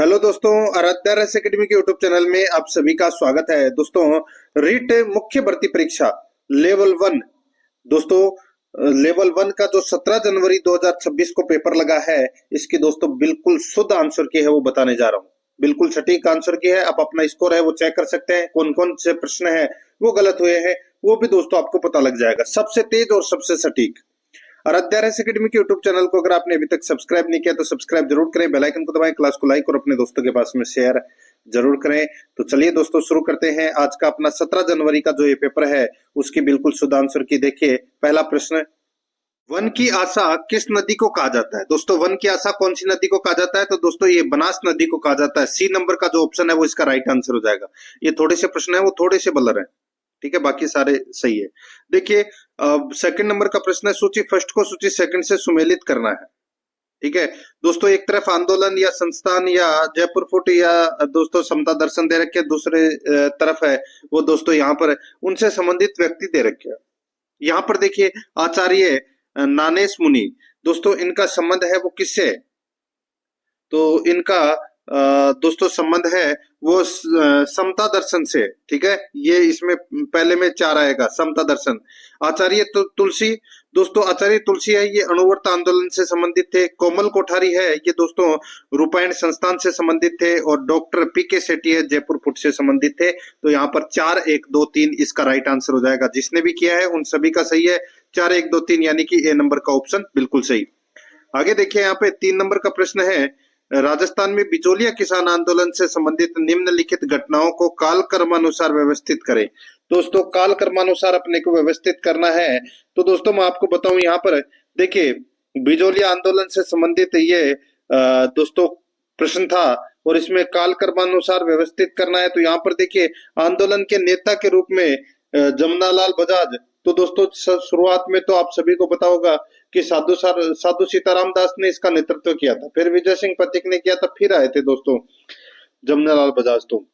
Hello दोस्तों, आराध्या रस academy के यूट्यूब चैनल में आप सभी का स्वागत है। दोस्तों, रीट मुख्य भर्ती परीक्षा लेवल 1 दोस्तों, लेवल 1 का जो 17 जनवरी 2026 को पेपर लगा है, इसकी दोस्तों बिल्कुल शुद्ध आंसर की है वो बताने जा रहा हूँ। बिल्कुल सटीक आंसर की है। आप अपना स्कोर है वो चेक कर सकते हैं। कौन कौन से प्रश्न है वो गलत हुए हैं वो भी दोस्तों आपको पता लग जाएगा। सबसे तेज और सबसे सटीक आराध्या रस एकेडमी के यूट्यूब चैनल को अगर आपने अभी तक सब्सक्राइब नहीं किया तो सब्सक्राइब जरूर करें, बेल आइकन को दबाएं, क्लास को लाइक और अपने दोस्तों के पास में शेयर जरूर करें। तो चलिए दोस्तों शुरू करते हैं आज का अपना 17 जनवरी का जो ये पेपर है उसकी बिल्कुल शुद्ध आंसर की। देखिए पहला प्रश्न, वन की आशा किस नदी को कहा जाता है? दोस्तों वन की आशा कौन सी नदी को कहा जाता है? तो दोस्तों ये बनास नदी को कहा जाता है। सी नंबर का जो ऑप्शन है वो इसका राइट आंसर हो जाएगा। ये थोड़े से प्रश्न है वो थोड़े से बलर है, ठीक है, बाकी सारे सही है। देखिए सेकंड नंबर का प्रश्न है, सूची फर्स्ट को सूची सेकंड से सुमेलित करना है। ठीक है दोस्तों, एक तरफ आंदोलन या संस्थान या जयपुर फुट या दोस्तों समता दर्शन दे रखे, दूसरे तरफ है वो दोस्तों यहाँ पर उनसे संबंधित व्यक्ति दे रखे। यहाँ पर देखिए आचार्य नानेश मुनि, दोस्तों इनका संबंध है वो किससे? तो इनका दोस्तों संबंध है वो समता दर्शन से। ठीक है, ये इसमें पहले में 4 आएगा, समता दर्शन। आचार्य तुलसी, दोस्तों आचार्य तुलसी है ये अणुवर्त आंदोलन से संबंधित थे। कोमल कोठारी है ये दोस्तों रूपायण संस्थान से संबंधित थे। और डॉक्टर पीके सेठी है जयपुर फुट से संबंधित थे। तो यहाँ पर 4 1 2 3 इसका राइट आंसर हो जाएगा। जिसने भी किया है उन सभी का सही है। 4 1 2 3 यानी कि ए नंबर का ऑप्शन बिल्कुल सही। आगे देखिए यहाँ पे 3 नंबर का प्रश्न है, राजस्थान में बिचौलिया किसान आंदोलन से संबंधित निम्नलिखित घटनाओं को काल क्रमानुसार व्यवस्थित करें। दोस्तों काल क्रमानुसार अपने को व्यवस्थित करना है। तो दोस्तों मैं आपको बताऊं यहाँ पर देखिए बिचौलिया आंदोलन से संबंधित ये दोस्तों प्रश्न था और इसमें काल क्रमानुसार व्यवस्थित करना है। तो यहाँ पर देखिए आंदोलन के नेता के रूप में जमनालाल बजाज। तो दोस्तों शुरुआत में तो आप सभी को पता होगा कि साधु सीताराम दास ने इसका नेतृत्व किया था, फिर विजय सिंह पथिक ने किया था, फिर आए थे दोस्तों जमनालाल बजाज। तो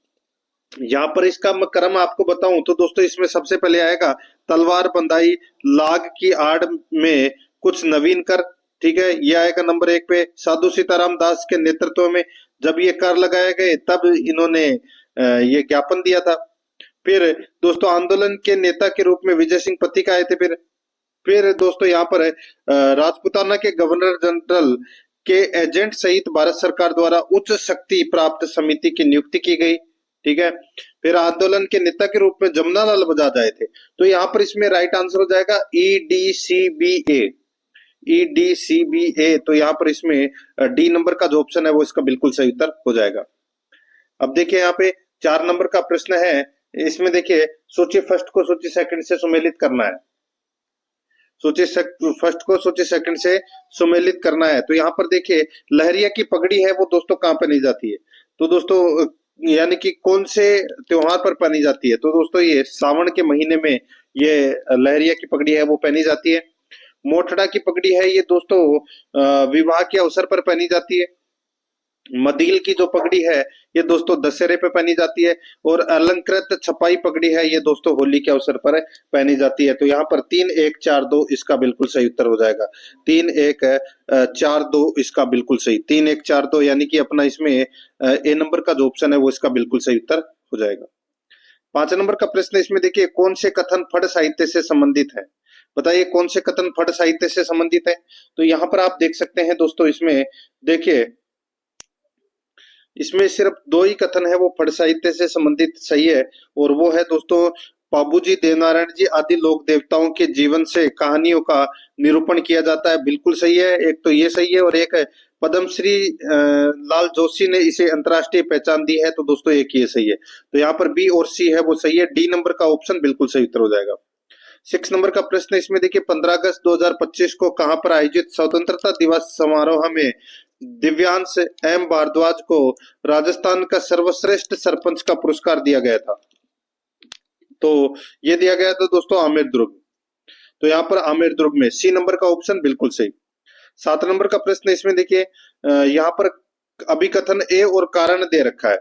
यहाँ पर इसका क्रम आपको बताऊं तो दोस्तों इसमें सबसे पहले आएगा तलवार बंदाई लाग की आड़ में कुछ नवीन कर। ठीक है, ये आएगा नंबर 1 पे। साधु सीताराम दास के नेतृत्व में जब ये कर लगाए गए तब इन्होंने ये ज्ञापन दिया था। फिर दोस्तों आंदोलन के नेता के रूप में विजय सिंह पथिक आए थे। फिर दोस्तों यहाँ पर राजपुताना के गवर्नर जनरल के एजेंट सहित भारत सरकार द्वारा उच्च शक्ति प्राप्त समिति की नियुक्ति की गई। ठीक है, फिर आंदोलन के नेता के रूप में जमनालाल बजाज आए थे। तो यहाँ पर इसमें राइट आंसर हो जाएगा EDCBA। EDCBA, तो यहाँ पर इसमें डी नंबर का जो ऑप्शन है वो इसका बिल्कुल सही उत्तर हो जाएगा। अब देखिए यहाँ पे 4 नंबर का प्रश्न है, इसमें देखिए सूची फर्स्ट को सूची सेकंड से सुमेलित करना है। सूची फर्स्ट को सूची सेकंड से सुमेलित करना है। तो यहाँ पर देखिए लहरिया की पगड़ी है वो दोस्तों कहाँ पहनी जाती है? तो दोस्तों यानी कि कौन से त्योहार पर पहनी जाती है? तो दोस्तों ये सावन के महीने में ये लहरिया की पगड़ी है वो पहनी जाती है। मोठड़ा की पगड़ी है ये दोस्तों विवाह के अवसर पर पहनी जाती है। मदील की जो पगड़ी है ये दोस्तों दशहरे पे पहनी जाती है। और अलंकृत छपाई पगड़ी है ये दोस्तों होली के अवसर पर पहनी जाती है। तो यहाँ पर 3 1 4 2 इसका बिल्कुल सही उत्तर हो जाएगा। 3 1 4 2 इसका बिल्कुल सही। 3 1 4 2 यानी कि अपना इसमें ए नंबर का जो ऑप्शन है वो इसका बिल्कुल सही उत्तर हो जाएगा। 5 नंबर का प्रश्न इसमें देखिए कौन से कथन फट साहित्य से संबंधित है? बताइए कौन से कथन फट साहित्य से संबंधित है? तो यहाँ पर आप देख सकते हैं दोस्तों इसमें देखिए इसमें सिर्फ 2 ही कथन है वो फट साहित्य से संबंधित सही है। और वो है दोस्तों बाबूजी देवनारायण जी आदि लोक देवताओं के जीवन से कहानियों का निरूपण किया जाता है, बिल्कुल सही है। एक तो ये सही है और एक है पद्मश्री लाल जोशी ने इसे अंतरराष्ट्रीय पहचान दी है। तो दोस्तों एक ये सही है। तो यहाँ पर बी और सी है वो सही है। डी नंबर का ऑप्शन बिल्कुल सही उत्तर हो जाएगा। 6 नंबर का प्रश्न इसमें देखिए 15 अगस्त 2025 को कहां पर आयोजित स्वतंत्रता दिवस समारोह में दिव्यांश एम भारद्वाज को राजस्थान का सर्वश्रेष्ठ सरपंच का पुरस्कार दिया गया था? तो ये दिया गया था दोस्तों आमेर दुर्ग। तो यहाँ पर आमेर दुर्ग में सी नंबर का ऑप्शन बिल्कुल सही। 7 नंबर का प्रश्न इसमें देखिए यहाँ पर अभिकथन ए और कारण दे रखा है।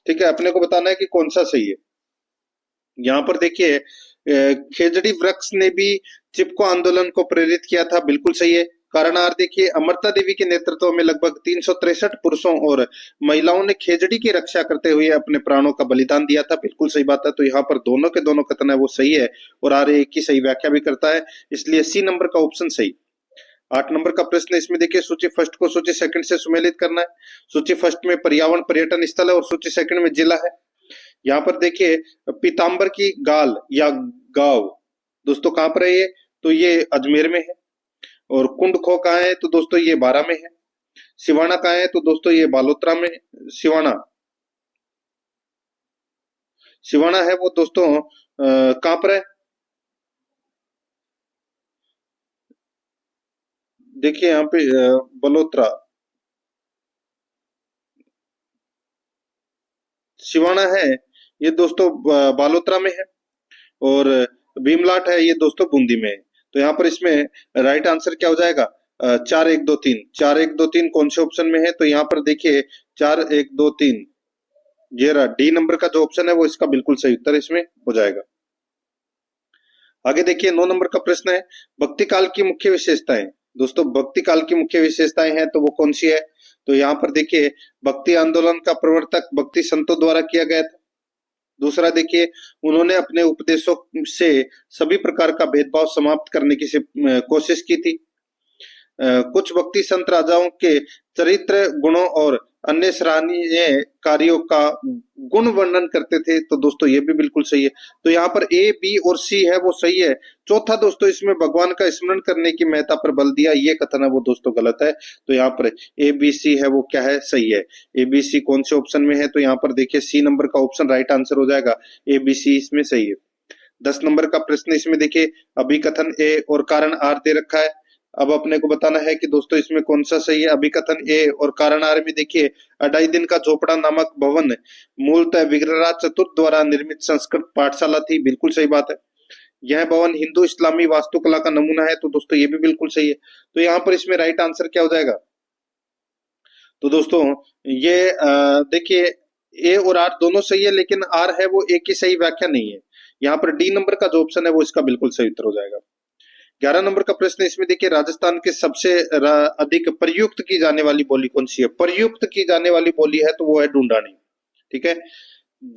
ठीक है, अपने को बताना है कि कौन सा सही है। यहाँ पर देखिए खेजड़ी वृक्ष ने भी चिपको आंदोलन को प्रेरित किया था, बिल्कुल सही है। कारण आर देखिए, अमृता देवी के नेतृत्व में लगभग 363 पुरुषों और महिलाओं ने खेजड़ी की रक्षा करते हुए अपने प्राणों का बलिदान दिया था। बिल्कुल सही बात है। तो यहाँ पर दोनों के दोनों कथन है वो सही है और आर एक की सही व्याख्या भी करता है, इसलिए सी नंबर का ऑप्शन सही। 8 नंबर का प्रश्न इसमें देखिए, सूची फर्स्ट को सूची सेकंड से सुमेलित करना है। सूची फर्स्ट में पर्यावरण पर्यटन स्थल है और सूची सेकंड में जिला है। यहाँ पर देखिए, पीताम्बर की गाल या गांव दोस्तों कहां पर है ये, तो ये अजमेर में है। और कुंड खो कहाँ है, तो दोस्तों ये बारा में है। सिवाना कहाँ है, तो दोस्तों ये बालोतरा में। सिवाना सिवाना है वो दोस्तों कहां पर है, देखिए यहाँ पे बलोत्रा, सिवाना है ये दोस्तों बालोतरा में है। और भीमलाट है ये दोस्तों बूंदी में है। तो यहाँ पर इसमें राइट आंसर क्या हो जाएगा, 4 1 2 3। 4 1 2 3 कौन से ऑप्शन में है, तो यहाँ पर देखिए 4 1 2 3, ये रहा डी नंबर का जो ऑप्शन है वो इसका बिल्कुल सही उत्तर इसमें हो जाएगा। आगे देखिए 9 नंबर का प्रश्न है, भक्ति काल की मुख्य विशेषताएं। दोस्तों भक्ति काल की मुख्य विशेषताएं हैं तो वो कौन सी है, तो यहाँ पर देखिए, भक्ति आंदोलन का प्रवर्तक भक्ति संतों द्वारा किया गया था। दूसरा देखिए, उन्होंने अपने उपदेशों से सभी प्रकार का भेदभाव समाप्त करने की कोशिश की थी। कुछ भक्ति संत राजाओं के चरित्र गुणों और अन्य सराहनीय कार्यों का गुण वर्णन करते थे। तो दोस्तों ये भी बिल्कुल सही है। तो यहाँ पर ए बी और सी है वो सही है। चौथा दोस्तों, इसमें भगवान का स्मरण करने की महत्ता पर बल दिया, ये कथन है वो दोस्तों गलत है। तो यहाँ पर ए बी सी है वो क्या है, सही है। ए बी सी कौन से ऑप्शन में है, तो यहाँ पर देखिए सी नंबर का ऑप्शन राइट आंसर हो जाएगा। ए बी सी इसमें सही है। 10 नंबर का प्रश्न इसमें देखिए, अभिकथन ए और कारण आर दे रखा है। अब अपने को बताना है कि दोस्तों इसमें कौन सा सही है। अभिकथन ए और कारण आर में देखिए, 2.5 दिन का झोपड़ा नामक भवन मूलतः विग्रहराज चतुर्थ द्वारा निर्मित संस्कृत पाठशाला थी। बिल्कुल सही बात है। यह भवन हिंदू इस्लामी वास्तुकला का नमूना है। तो दोस्तों ये भी बिल्कुल सही है। तो यहाँ पर इसमें राइट आंसर क्या हो जाएगा, तो दोस्तों ये देखिए, ए और आर दोनों सही है, लेकिन आर है वो एक ही सही व्याख्या नहीं है। यहाँ पर डी नंबर का जो ऑप्शन है वो इसका बिल्कुल सही उत्तर हो जाएगा। 11 नंबर का प्रश्न इसमें देखिए, राजस्थान के सबसे अधिक प्रयुक्त की जाने वाली बोली कौन सी है। प्रयुक्त की जाने वाली बोली है तो वो है ढूंढानी, ठीक है,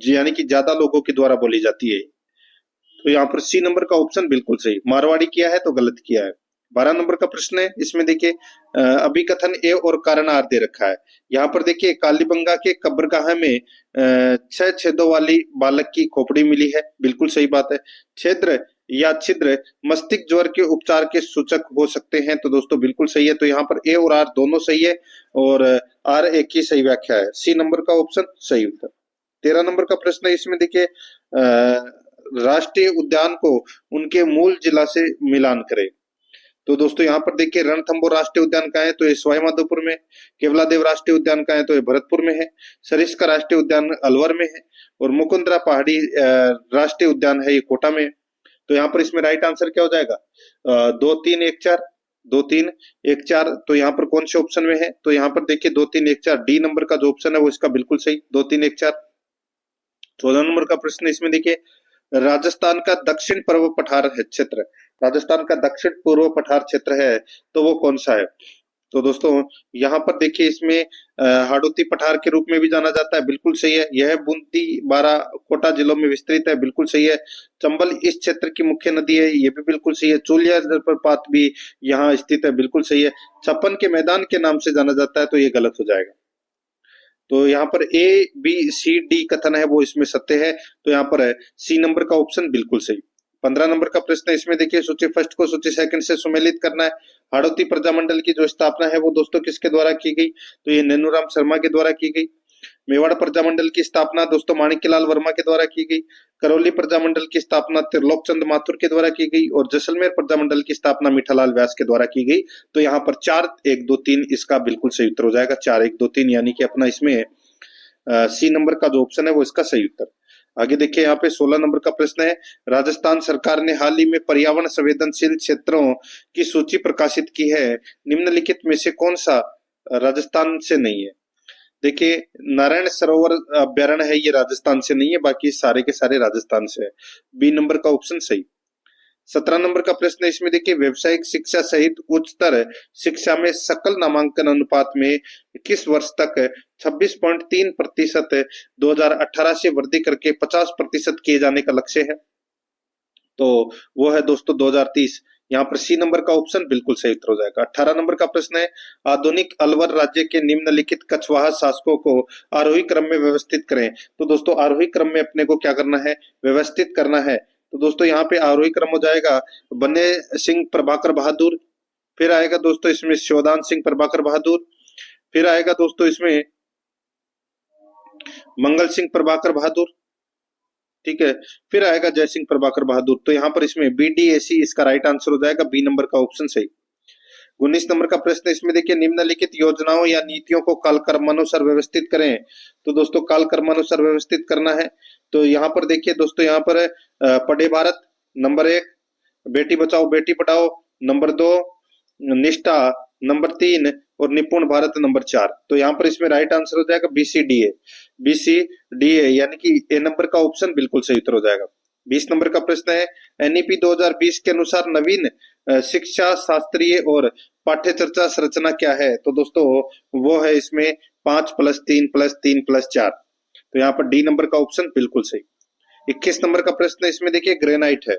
यानी कि ज्यादा लोगों के द्वारा बोली जाती है। तो यहाँ पर सी नंबर का ऑप्शन बिल्कुल सही। मारवाड़ी किया है तो गलत किया है। 12 नंबर का प्रश्न है इसमें देखिए, अभिकथन ए और कारण आर दे रखा है। यहाँ पर देखिए, कालीबंगा के कब्रगाह में 6 छेदों वाली बालक की खोपड़ी मिली है। बिल्कुल सही बात है। छिद्र या छिद्र मस्तिष्क ज्वर के उपचार के सूचक हो सकते हैं। तो दोस्तों बिल्कुल सही है। तो यहाँ पर ए और आर दोनों सही है और आर एक ही सही व्याख्या है। सी नंबर का ऑप्शन सही उत्तर। 13 नंबर का प्रश्न है इसमें देखिए, राष्ट्रीय उद्यान को उनके मूल जिला से मिलान करें। तो दोस्तों यहाँ पर देखिए, रणथंभौर राष्ट्रीय उद्यान का है तो ये सवाई माधोपुर में, केवलादेव राष्ट्रीय उद्यान का है तो ये भरतपुर में है, सरिस्का राष्ट्रीय उद्यान अलवर में है और मुकुंदरा पहाड़ी राष्ट्रीय उद्यान है ये कोटा में। तो यहाँ पर इसमें राइट आंसर क्या हो जाएगा, 2 3 1 4, 2 3 1 4। तो यहाँ पर कौन से ऑप्शन में है, तो यहाँ पर देखिए 2 3 1 4 डी नंबर का जो ऑप्शन है वो इसका बिल्कुल सही, 2 3 1 4। 14 नंबर का प्रश्न इसमें देखिए, राजस्थान का दक्षिण पूर्व पठार है क्षेत्र, राजस्थान का दक्षिण पूर्व पठार क्षेत्र है तो वो कौन सा है। तो दोस्तों यहाँ पर देखिए, इसमें हाड़ौती पठार के रूप में भी जाना जाता है। बिल्कुल सही है। यह बूंदी बारा कोटा जिलों में विस्तृत है। बिल्कुल सही है। चंबल इस क्षेत्र की मुख्य नदी है। ये भी बिल्कुल सही है। चूलिया जलप्रपात भी यहाँ स्थित है। बिल्कुल सही है। छप्पन के मैदान के नाम से जाना जाता है तो ये गलत हो जाएगा। तो यहाँ पर ए बी सी डी कथन है वो इसमें सत्य है। तो यहाँ पर है सी नंबर का ऑप्शन बिल्कुल सही। 15 नंबर का प्रश्न इसमें देखिए, सूची फर्स्ट को सूची सेकंड से सुमेलित करना है। हाड़ौती प्रजामंडल की जो स्थापना है वो दोस्तों किसके द्वारा की गई, तो ये नैनूराम शर्मा के द्वारा की गई। मेवाड़ प्रजामंडल की स्थापना दोस्तों माणिक्यलाल वर्मा के द्वारा की गई। करौली प्रजामंडल की स्थापना त्रिलोक चंद माथुर के द्वारा की गई और जैसलमेर प्रजामंडल की स्थापना मीठालाल व्यास के द्वारा की गई। तो यहाँ पर 4 1 2 3 इसका बिल्कुल सही उत्तर हो जाएगा। 4 1 2 3 यानी कि अपना इसमें सी नंबर का जो ऑप्शन है वो इसका सही उत्तर। आगे देखिए, यहाँ पे 16 नंबर का प्रश्न है, राजस्थान सरकार ने हाल ही में पर्यावरण संवेदनशील क्षेत्रों की सूची प्रकाशित की है, निम्नलिखित में से कौन सा राजस्थान से नहीं है। देखिए, नारायण सरोवर अभ्यारण्य है, ये राजस्थान से नहीं है, बाकी सारे के सारे राजस्थान से है। बी नंबर का ऑप्शन सही। 17 नंबर का प्रश्न है, इसमें देखिए व्यावसायिक शिक्षा सहित उच्चतर शिक्षा में सकल नामांकन अनुपात में किस वर्ष तक 26.3% 2018 से वृद्धि करके 50% किए जाने का लक्ष्य है? तो वो है दोस्तों 2030। यहाँ पर सी नंबर का ऑप्शन बिल्कुल सही उत्तर हो जाएगा। 18 नंबर का प्रश्न है, आधुनिक अलवर राज्य के निम्नलिखित कछवाहा शासकों को आरोही क्रम में व्यवस्थित करें। तो दोस्तों आरोही क्रम में अपने को क्या करना है, व्यवस्थित करना है। तो दोस्तों यहाँ पे आरोही क्रम हो जाएगा बन्ने सिंह प्रभाकर बहादुर, फिर आएगा दोस्तों इसमें शिवदान सिंह प्रभाकर बहादुर, फिर आएगा दोस्तों इसमें मंगल सिंह प्रभाकर बहादुर, ठीक है, फिर आएगा जय सिंह प्रभाकर बहादुर। तो यहाँ पर इसमें BDAC इसका राइट आंसर हो जाएगा, बी नंबर का ऑप्शन सही। 19 नंबर का प्रश्न, इसमें देखिए निम्नलिखित योजनाओं या नीतियों को कालक्रमानुसार व्यवस्थित करें। तो दोस्तों कालक्रमानुसार व्यवस्थित करना है, तो यहाँ पर देखिए दोस्तों, यहाँ पर पढ़े भारत नंबर 1, बेटी बचाओ बेटी पढ़ाओ नंबर 2, निष्ठा नंबर 3 और निपुण भारत नंबर 4। तो यहाँ पर इसमें राइट आंसर हो जाएगा BCDA यानी कि ए नंबर का ऑप्शन बिल्कुल सही उत्तर हो जाएगा। 20 नंबर का प्रश्न है, NEP 2020 के अनुसार नवीन शिक्षा शास्त्रीय और पाठ्य चर्चा संरचना क्या है? तो दोस्तों वो है इसमें 5+3+3+4। तो यहाँ पर डी नंबर का ऑप्शन बिल्कुल सही। 21 नंबर का प्रश्न है, इसमें देखिए ग्रेनाइट है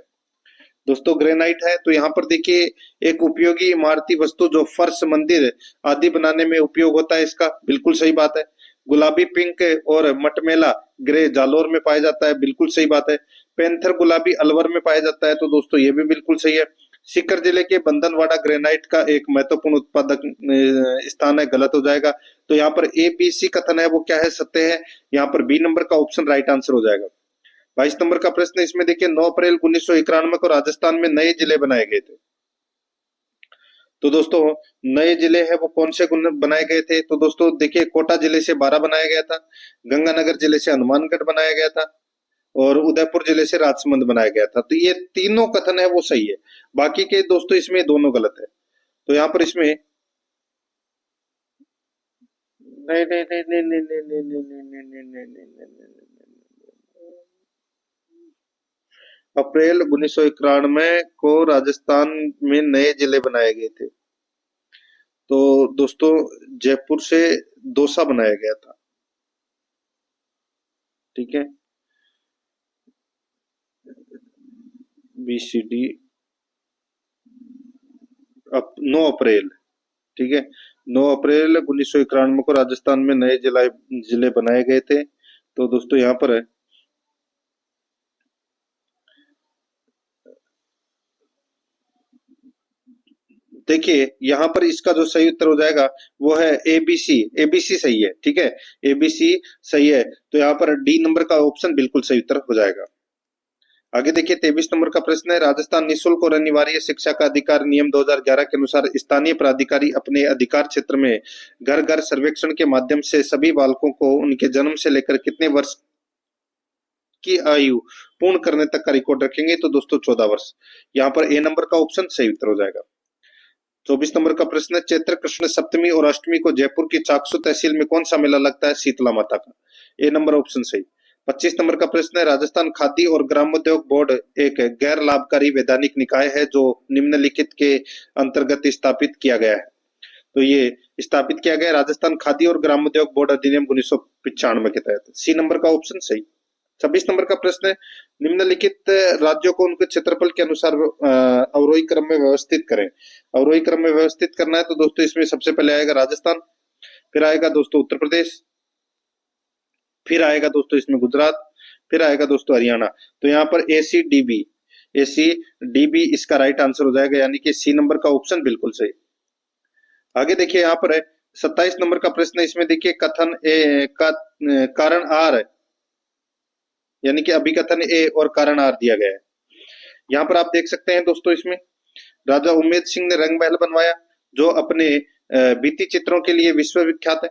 दोस्तों, ग्रेनाइट है। तो यहाँ पर देखिए एक उपयोगी इमारती वस्तु जो फर्श मंदिर आदि बनाने में उपयोग होता है, इसका बिल्कुल सही बात है। गुलाबी पिंक और मटमेला ग्रे जालोर में पाया जाता है, बिल्कुल सही बात है। पैंथर गुलाबी अलवर में पाया जाता है, तो दोस्तों ये भी बिल्कुल सही है। सीकर जिले के बंधनवाड़ा ग्रेनाइट का एक महत्वपूर्ण उत्पादक स्थान है, गलत हो जाएगा। तो यहाँ पर ABC कथन है वो क्या है, सत्य है। यहाँ पर बी नंबर का ऑप्शन राइट आंसर हो जाएगा। 22 नंबर का प्रश्न, इसमें देखिए 9 अप्रैल 1991 को राजस्थान में नए जिले बनाए गए थे। तो दोस्तों नए जिले हैं वो कौन से बनाए गए थे? तो दोस्तों देखिए कोटा जिले से 12 बनाया गया था, गंगानगर जिले से हनुमानगढ़ बनाया गया था और उदयपुर जिले से राजसमंद बनाया गया था। तो ये तीनों कथन है वो सही है, बाकी के दोस्तों इसमें दोनों गलत है। तो यहाँ पर इसमें नहीं नहीं नहीं नहीं नहीं नहीं नहीं नहीं नहीं नहीं नहीं नहीं नहीं नहीं अप्रैल 1991 को राजस्थान में नए जिले बनाए गए थे। तो दोस्तों जयपुर से दौसा बनाया गया था, ठीक है। BCD 9 अप्रैल, ठीक है, 9 अप्रैल 1991 को राजस्थान में नए जिले बनाए गए थे। तो दोस्तों यहाँ पर है देखिए, यहाँ पर इसका जो सही उत्तर हो जाएगा वो है ABC सही है, ठीक है, ABC सही है। तो यहाँ पर डी नंबर का ऑप्शन बिल्कुल सही उत्तर हो जाएगा। आगे देखिए 23 नंबर का प्रश्न है, राजस्थान निःशुल्क और अनिवार्य शिक्षा का अधिकार नियम 2011 के अनुसार स्थानीय प्राधिकारी अपने अधिकार क्षेत्र में घर घर सर्वेक्षण के माध्यम से सभी बालकों को उनके जन्म से लेकर कितने वर्ष की आयु पूर्ण करने तक का रिकॉर्ड रखेंगे? तो दोस्तों 14 वर्ष। यहाँ पर ए नंबर का ऑप्शन सही उत्तर हो जाएगा। 24 नंबर का प्रश्न है, चैत्र कृष्ण सप्तमी और अष्टमी को जयपुर की चाकसू तहसील में कौन सा मेला लगता है? शीतला माता का। ए नंबर ऑप्शन सही। 25 नंबर का प्रश्न है, राजस्थान खादी और ग्रामोद्योग बोर्ड एक गैर लाभकारी वैधानिक निकाय है जो निम्नलिखित के अंतर्गत स्थापित किया गया है। तो ये स्थापित किया गया राजस्थान खादी और ग्रामोद्योग बोर्ड अधिनियम 1995 के तहत। सी नंबर का ऑप्शन सही। 26 नंबर का प्रश्न है, निम्नलिखित राज्यों को उनके क्षेत्रफल के अनुसार अवरोही क्रम में व्यवस्थित करें। अवरोही क्रम में व्यवस्थित करना है, तो दोस्तों इसमें सबसे पहले आएगा राजस्थान, फिर आएगा दोस्तों उत्तर प्रदेश, फिर आएगा दोस्तों इसमें गुजरात, फिर आएगा दोस्तों हरियाणा। तो यहाँ पर ACDB इसका राइट आंसर हो जाएगा, यानी कि सी नंबर का ऑप्शन बिल्कुल सही। आगे देखिए यहाँ पर है 27 नंबर का प्रश्न है, इसमें देखिए कथन ए का कारण आर यानी कि अभिकथन ए और कारण आर दिया गया है। यहाँ पर आप देख सकते हैं दोस्तों, इसमें राजा उम्मेद सिंह ने रंग महल बनवाया जो अपने भित्ति चित्रों के लिए विश्वविख्यात है,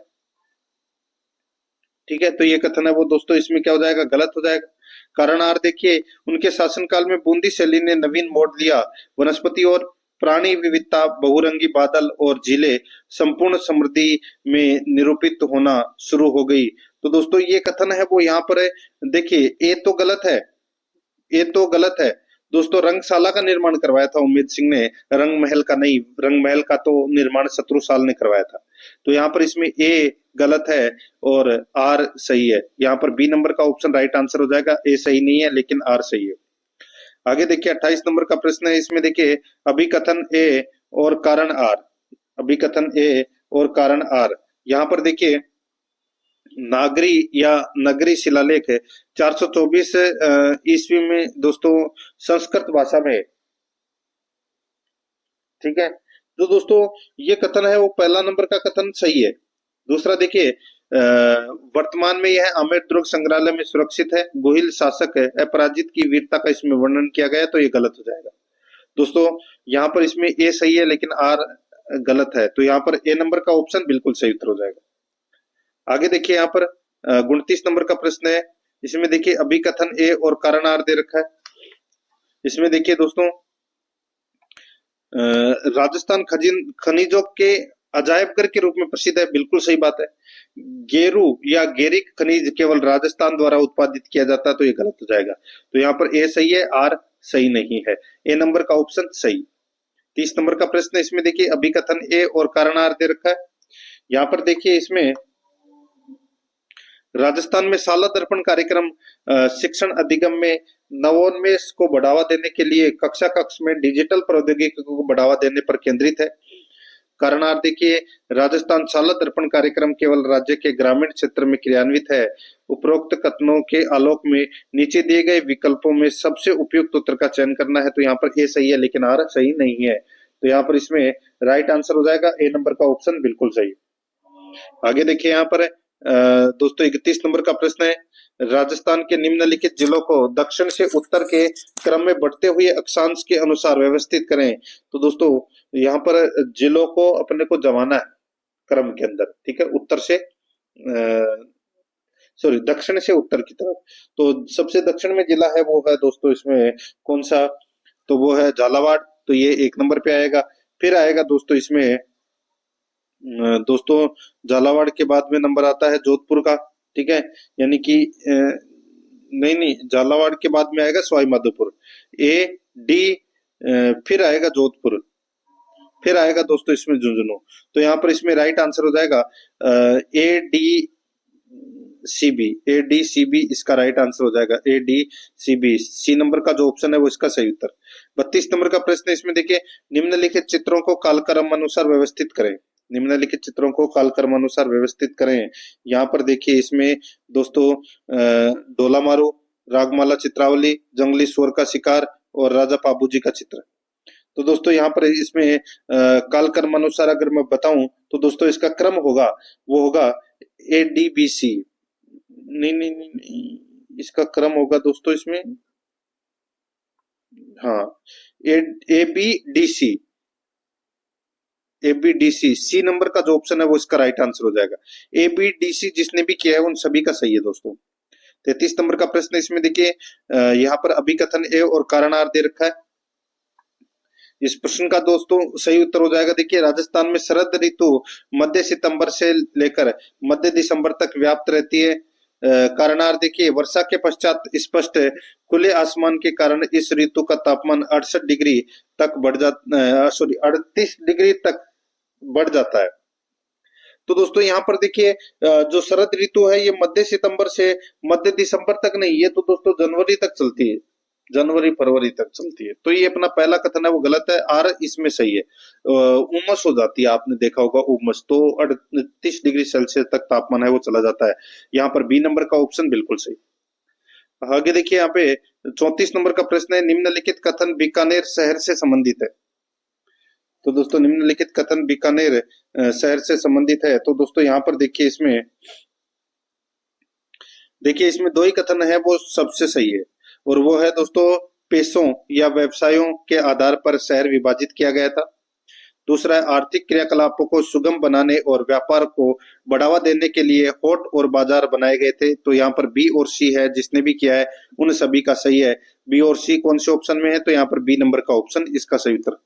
ठीक है। तो ये कथन है वो दोस्तों इसमें क्या हो जाएगा, गलत हो जाएगा। कारण आर देखिए, उनके शासनकाल में बूंदी शैली ने नवीन मोड़ लिया, वनस्पति और प्राणी विविधता, बहुरंगी बादल और झीलें संपूर्ण समृद्धि में निरूपित होना शुरू हो गई। तो दोस्तों ये कथन है वो यहाँ पर है, देखिए ए तो गलत है, ए तो गलत है। दोस्तों रंगशाला का निर्माण करवाया था उम्मेद सिंह ने, रंग महल का नहीं। रंग महल का तो निर्माण शत्रुसाल ने करवाया था। तो यहाँ पर इसमें ए गलत है और आर सही है। यहाँ पर बी नंबर का ऑप्शन राइट आंसर हो जाएगा। ए सही नहीं है लेकिन आर सही है। आगे देखिए 28 नंबर का प्रश्न है, इसमें देखिए अभिकथन ए और कारण आर। अभिकथन ए और कारण आर, यहाँ पर देखिए नागरी या नगरी शिलालेख 424 ईस्वी में दोस्तों संस्कृत भाषा में, ठीक है। तो दोस्तों ये कथन है वो पहला नंबर का कथन सही है। दूसरा देखिए वर्तमान में यह आमेर दुर्ग संग्रहालय में सुरक्षित है, गोहिल शासक है, अपराजित की वीरता का इसमें वर्णन किया गया है, तो ये गलत हो जाएगा। दोस्तों यहाँ पर इसमें ए सही है लेकिन आर गलत है, तो यहाँ पर ए नंबर का ऑप्शन बिल्कुल सही उत्तर हो जाएगा। आगे देखिए यहाँ पर 29 नंबर का प्रश्न है, इसमें देखिए अभिकथन ए और कारण आर दे रखा है। इसमें देखिए दोस्तों राजस्थान खनिजों के अजायब घर के रूप में प्रसिद्ध है, बिल्कुल सही बात है। गेरू या गेरिक खनिज केवल राजस्थान द्वारा उत्पादित किया जाता है, तो ये गलत हो जाएगा। तो यहाँ पर ए सही है, आर सही नहीं है। ए नंबर का ऑप्शन सही। 30 नंबर का प्रश्न है, इसमें देखिए अभिकथन ए और कारण आर दे रखा है। यहाँ पर देखिए इसमें राजस्थान में शाला दर्पण कार्यक्रम शिक्षण अधिगम में नवोन्मेष को बढ़ावा देने के लिए कक्षा कक्ष में डिजिटल प्रौद्योगिकी को बढ़ावा देने पर केंद्रित है। कारणार्थ देखिए राजस्थान शाला दर्पण कार्यक्रम केवल राज्य के ग्रामीण क्षेत्र में क्रियान्वित है। उपरोक्त कथनों के आलोक में नीचे दिए गए विकल्पों में सबसे उपयुक्त उत्तर का चयन करना है। तो यहाँ पर ए सही है लेकिन आर सही नहीं है, तो यहाँ पर इसमें राइट आंसर हो जाएगा ए नंबर का ऑप्शन बिल्कुल सही। आगे देखिए यहाँ पर दोस्तों 31 नंबर का प्रश्न है, राजस्थान के निम्नलिखित जिलों को दक्षिण से उत्तर के क्रम में बढ़ते हुए अक्षांश के अनुसार व्यवस्थित करें। तो दोस्तों यहाँ पर जिलों को अपने को जमाना है क्रम के अंदर, ठीक है, उत्तर से सॉरी दक्षिण से उत्तर की तरफ। तो सबसे दक्षिण में जिला है वो है दोस्तों इसमें कौन सा, तो वो है झालावाड़, तो ये 1 नंबर पे आएगा। फिर आएगा दोस्तों इसमें दोस्तों झालावाड़ के बाद में नंबर आता है जोधपुर का, ठीक है, यानी कि नहीं झालावाड़ के बाद में आएगा सवाई माधोपुर, ए डी, फिर आएगा जोधपुर, फिर आएगा दोस्तों इसमें झुंझुनू। तो यहाँ पर इसमें राइट आंसर हो जाएगा A D C B. A D C B इसका राइट आंसर हो जाएगा, A D C B. C number का जो ऑप्शन है वो इसका सही उत्तर। 32 नंबर का प्रश्न है, इसमें देखिए निम्नलिखित चित्रों को कालक्रम अनुसार व्यवस्थित करें। निम्नलिखित चित्रों को कालक्रम अनुसार व्यवस्थित करें। यहाँ पर देखिए इसमें दोस्तों डोला मारू, रागमाला चित्रावली, जंगली सुअर का शिकार और राजा पाबूजी का चित्र। तो दोस्तों यहाँ पर इसमें कालक्रम अनुसार अगर मैं बताऊं तो दोस्तों इसका क्रम होगा वो होगा ए डी बी सी। नहीं, इसका क्रम होगा दोस्तों इसमें हाँ A B D C, ABDC. C number का जो ऑप्शन है वो इसका राइट आंसर हो जाएगा। एबीडीसी जिसने भी किया है उन सभी का सही है दोस्तों। 33 नंबर का प्रश्न है, इसमें देखिए यहाँ पर अभिकथन ए और कारण आर दे रखा है। इस प्रश्न का दोस्तों सही उत्तर हो जाएगा। देखिए राजस्थान में शरद ऋतु मध्य सितंबर से लेकर मध्य दिसंबर तक व्याप्त रहती है। कारणार्थ देखिए वर्षा के पश्चात स्पष्ट खुले आसमान के कारण इस ऋतु का तापमान 68 डिग्री तक बढ़ जाता 38 डिग्री तक बढ़ जाता है। तो दोस्तों यहाँ पर देखिए जो शरद ऋतु है ये मध्य सितंबर से मध्य दिसंबर तक नहीं, ये तो दोस्तों जनवरी तक चलती है, जनवरी फरवरी तक चलती है। तो ये अपना पहला कथन है वो गलत है, आर इसमें सही है। उमस हो जाती है, आपने देखा होगा उमस, तो 38 डिग्री सेल्सियस तक तापमान है वो चला जाता है। यहाँ पर बी नंबर का ऑप्शन बिल्कुल सही। आगे देखिए यहाँ पे 34 नंबर का प्रश्न है, निम्नलिखित कथन बीकानेर शहर से संबंधित है। तो दोस्तों निम्नलिखित कथन बीकानेर शहर से संबंधित है। तो दोस्तों यहाँ पर देखिए इसमें दो ही कथन है वो सबसे सही है, और वो है दोस्तों पेशों या व्यवसायों के आधार पर शहर विभाजित किया गया था। दूसरा है आर्थिक क्रियाकलापों को सुगम बनाने और व्यापार को बढ़ावा देने के लिए हाट और बाजार बनाए गए थे। तो यहाँ पर बी और सी है, जिसने भी किया है उन सभी का सही है। बी और सी कौन से ऑप्शन में है, तो यहाँ पर बी नंबर का ऑप्शन इसका सही उत्तर।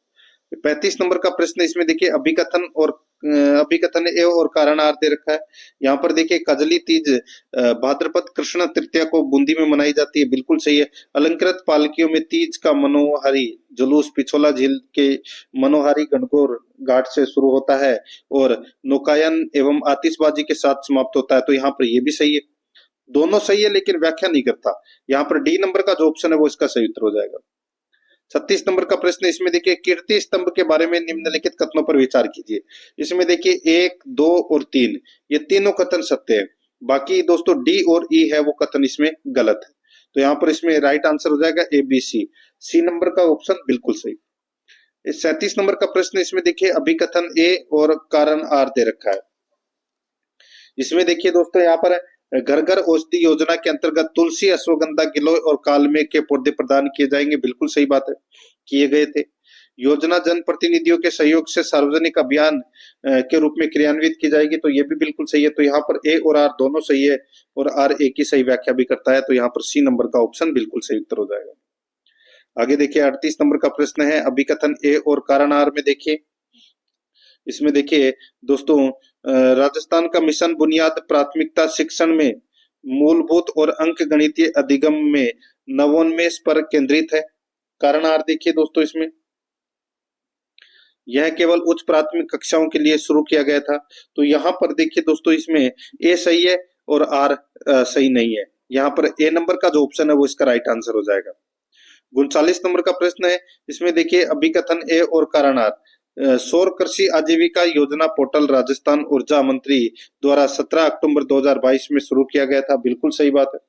35 नंबर का प्रश्न, इसमें देखिए अभिकथन ए और कारण आर दे रखा है। यहाँ पर देखिए कजली तीज भाद्रपद कृष्ण तृतीया को बूंदी में मनाई जाती है, बिल्कुल सही है। अलंकृत पालकियों में तीज का मनोहारी जुलूस पिछोला झील के मनोहारी गणगौर घाट से शुरू होता है और नौकायन एवं आतिशबाजी के साथ समाप्त होता है, तो यहाँ पर ये भी सही है। दोनों सही है लेकिन व्याख्या नहीं करता। यहाँ पर डी नंबर का जो ऑप्शन है वो इसका सही उत्तर हो जाएगा। 36 नंबर का प्रश्न, इसमें देखिए कीर्ति स्तंभ के बारे में निम्नलिखित कथनों पर विचार कीजिए। इसमें देखिए 1, 2 और 3, ये तीनों कथन सत्य है। बाकी दोस्तों डी और ई है वो कथन इसमें गलत है, तो यहाँ पर इसमें राइट आंसर हो जाएगा A B C. C number का ऑप्शन बिल्कुल सही। 37 नंबर का प्रश्न, इसमें देखिए अभिकथन ए और कारण आर दे रखा है। इसमें देखिए दोस्तों यहाँ पर घर घर औषधि योजना के अंतर्गत तुलसी, अश्वगंधा, गिलोय और कालमे के पौधे प्रदान किए जाएंगे, बिल्कुल सही बात है, किए गए थे। योजना जन प्रतिनिधियों के सहयोग से सार्वजनिक अभियान के रूप में क्रियान्वित की जाएगी, तो ये भी बिल्कुल सही है। तो यहाँ पर ए और आर दोनों सही है और आर ए की सही व्याख्या भी करता है, तो यहाँ पर सी नंबर का ऑप्शन बिल्कुल सही उत्तर हो जाएगा। आगे देखिए 38 नंबर का प्रश्न है अभिकथन ए और कारण आर में देखिए। इसमें देखिए दोस्तों राजस्थान का मिशन बुनियाद प्राथमिकता शिक्षण में मूलभूत और अंक गणितीय अधिगम में नवोन्मेष पर केंद्रित है। कारण आर देखिए दोस्तों, इसमें यह केवल उच्च प्राथमिक कक्षाओं के लिए शुरू किया गया था, तो यहाँ पर देखिए दोस्तों इसमें ए सही है और आर सही नहीं है। यहाँ पर ए नंबर का जो ऑप्शन है वो इसका राइट आंसर हो जाएगा। 39 नंबर का प्रश्न है, इसमें देखिए अभिकथन ए और कारण आर। सौर कृषि आजीविका योजना पोर्टल राजस्थान ऊर्जा मंत्री द्वारा 17 अक्टूबर 2022 में शुरू किया गया था, बिल्कुल सही बात है।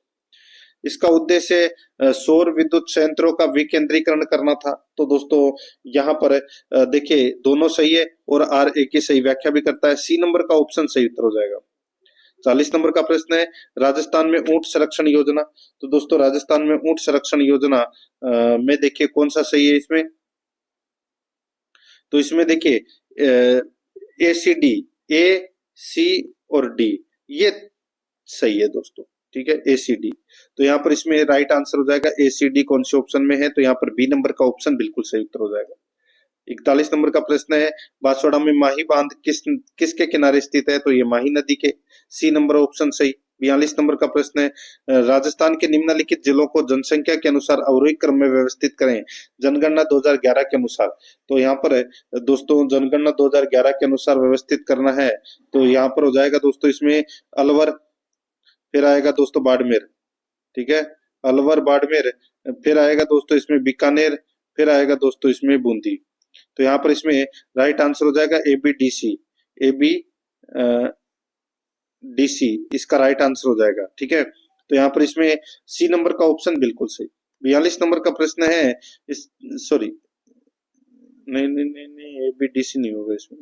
इसका उद्देश्य सौर विद्युत संयंत्रों का विकेंद्रीकरण करना था, तो दोस्तों यहाँ पर देखिए दोनों सही है और आर ए की सही व्याख्या भी करता है। सी नंबर का ऑप्शन सही उत्तर हो जाएगा। 40 नंबर का प्रश्न है राजस्थान में ऊंट संरक्षण योजना। तो दोस्तों राजस्थान में ऊंट संरक्षण योजना में देखिए कौन सा सही है इसमें, तो इसमें देखिए ए सी डी, ए सी और डी ये सही है दोस्तों, ठीक है, ए सी डी। तो यहाँ पर इसमें राइट आंसर हो जाएगा ए सी डी। कौन से ऑप्शन में है, तो यहाँ पर बी नंबर का ऑप्शन बिल्कुल सही उत्तर हो जाएगा। 41 नंबर का प्रश्न है बांसवाड़ा में माही बांध किसके किनारे स्थित है, तो ये माही नदी के। सी नंबर ऑप्शन सही। 42 नंबर का प्रश्न है राजस्थान के निम्नलिखित जिलों को जनसंख्या के अनुसार अवरोही क्रम में व्यवस्थित करें जनगणना 2011 के अनुसार। तो यहाँ पर दोस्तों जनगणना 2011 के अनुसार व्यवस्थित करना है, तो यहाँ पर हो जाएगा दोस्तों इसमें अलवर, फिर आएगा दोस्तों बाड़मेर, ठीक है, अलवर बाड़मेर, फिर आएगा दोस्तों इसमें बीकानेर, फिर आएगा दोस्तों इसमें बूंदी। तो यहाँ पर इसमें राइट आंसर हो जाएगा A B D C. A B D C इसका राइट आंसर हो जाएगा, ठीक है। तो यहाँ पर इसमें सी नंबर का ऑप्शन बिल्कुल सही। 42 नंबर का प्रश्न है इस सॉरी नहीं नहीं नहीं नहीं ए बी डी सी नहीं होगा इसमें,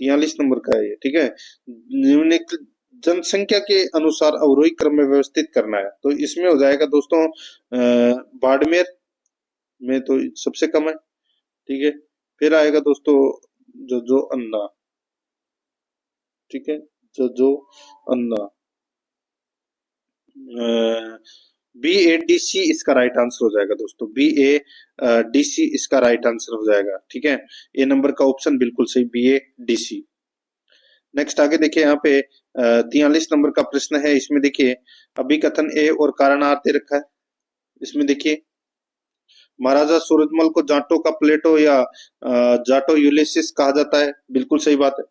43 नंबर का है ये, ठीक है। निम्नलिखित जनसंख्या के अनुसार अवरोही क्रम में व्यवस्थित करना है, तो इसमें हो जाएगा दोस्तों बाड़मेर में तो सबसे कम है, ठीक है। फिर आएगा दोस्तों जो अन्ना, ठीक है, जो अन्ना, बी ए डी सी इसका राइट आंसर हो जाएगा दोस्तों। बी ए डी सी इसका राइट आंसर हो जाएगा, ठीक है। ए नंबर का ऑप्शन बिल्कुल सही, B A D C. Next आगे देखिए यहाँ पे 43 नंबर का प्रश्न है। इसमें देखिए अभिकथन ए और कारण आर दे रखा है। इसमें देखिए महाराजा सूरजमल को जाटो का प्लेटो या जाटो यूलिसिस कहा जाता है, बिल्कुल सही बात है।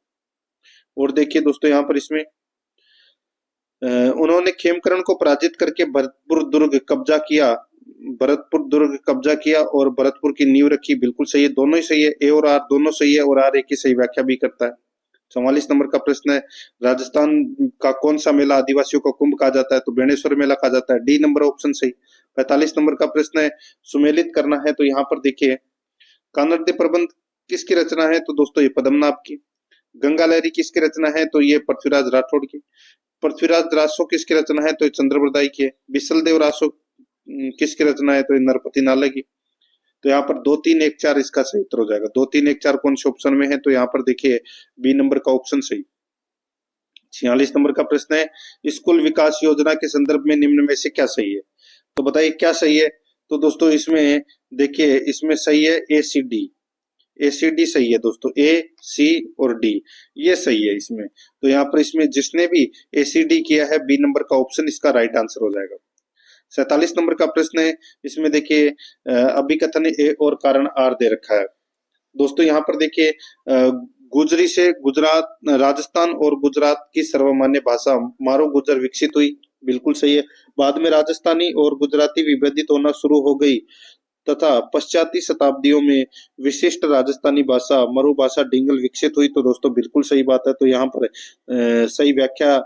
और देखिए दोस्तों यहाँ पर इसमें उन्होंने खेमकरण को पराजित करके भरतपुर दुर्ग कब्जा किया और भरतपुर की नींव रखी, बिल्कुल सही है, दोनों ही सही है। ए और आर दोनों सही है और आर ए की सही व्याख्या भी करता है। 44 नंबर का प्रश्न है राजस्थान का कौन सा मेला आदिवासियों का कुंभ कहा जाता है, तो बेणेश्वर मेला कहा जाता है, डी नंबर ऑप्शन सही। 45 नंबर का प्रश्न है सुमेलित करना है, तो यहाँ पर देखिए कानड़ प्रबंध किसकी रचना है, तो दोस्तों ये पद्मनाभ की। गंगा लहरी किसकी रचना है, तो ये पृथ्वीराज राठौड़ की। पृथ्वीराज रासो किसकी रचना है, तो ये चंद्रप्रदाय की है। बिसल देव रासो किसकी रचना है, तो ये नरपति नाले की। तो यहाँ पर 2 3 1 4 इसका सही उत्तर हो जाएगा। 2 3 1 4 कौन से ऑप्शन में है, तो यहाँ पर देखिए बी नंबर का ऑप्शन सही। 46 नंबर का प्रश्न है स्कूल विकास योजना के संदर्भ में निम्न में से क्या सही है, तो बताइए क्या सही है, तो दोस्तों इसमें देखिए, इसमें सही है ACD, ACD सही है दोस्तों, A, C और D ये सही है इसमें। तो यहाँ पर इसमें जिसने भी ACD किया है, बी नंबर का ऑप्शन इसका राइट आंसर हो जाएगा। 47 नंबर का प्रश्न है, इसमें देखिए अभिकथन ए और कारण आर दे रखा है। दोस्तों यहाँ पर देखिए गुजरी से गुजरात, राजस्थान और गुजरात की सर्वमान्य भाषा मारो गुजर विकसित हुई, बिल्कुल सही है। बाद में राजस्थानी और गुजराती विभेदित होना शुरू हो गई तथा पश्चाती शताब्दियों में विशिष्ट राजस्थानी भाषा मरु भाषा डिंगल विकसित हुई, तो दोस्तों बिल्कुल सही बात है। तो यहाँ पर सही व्याख्या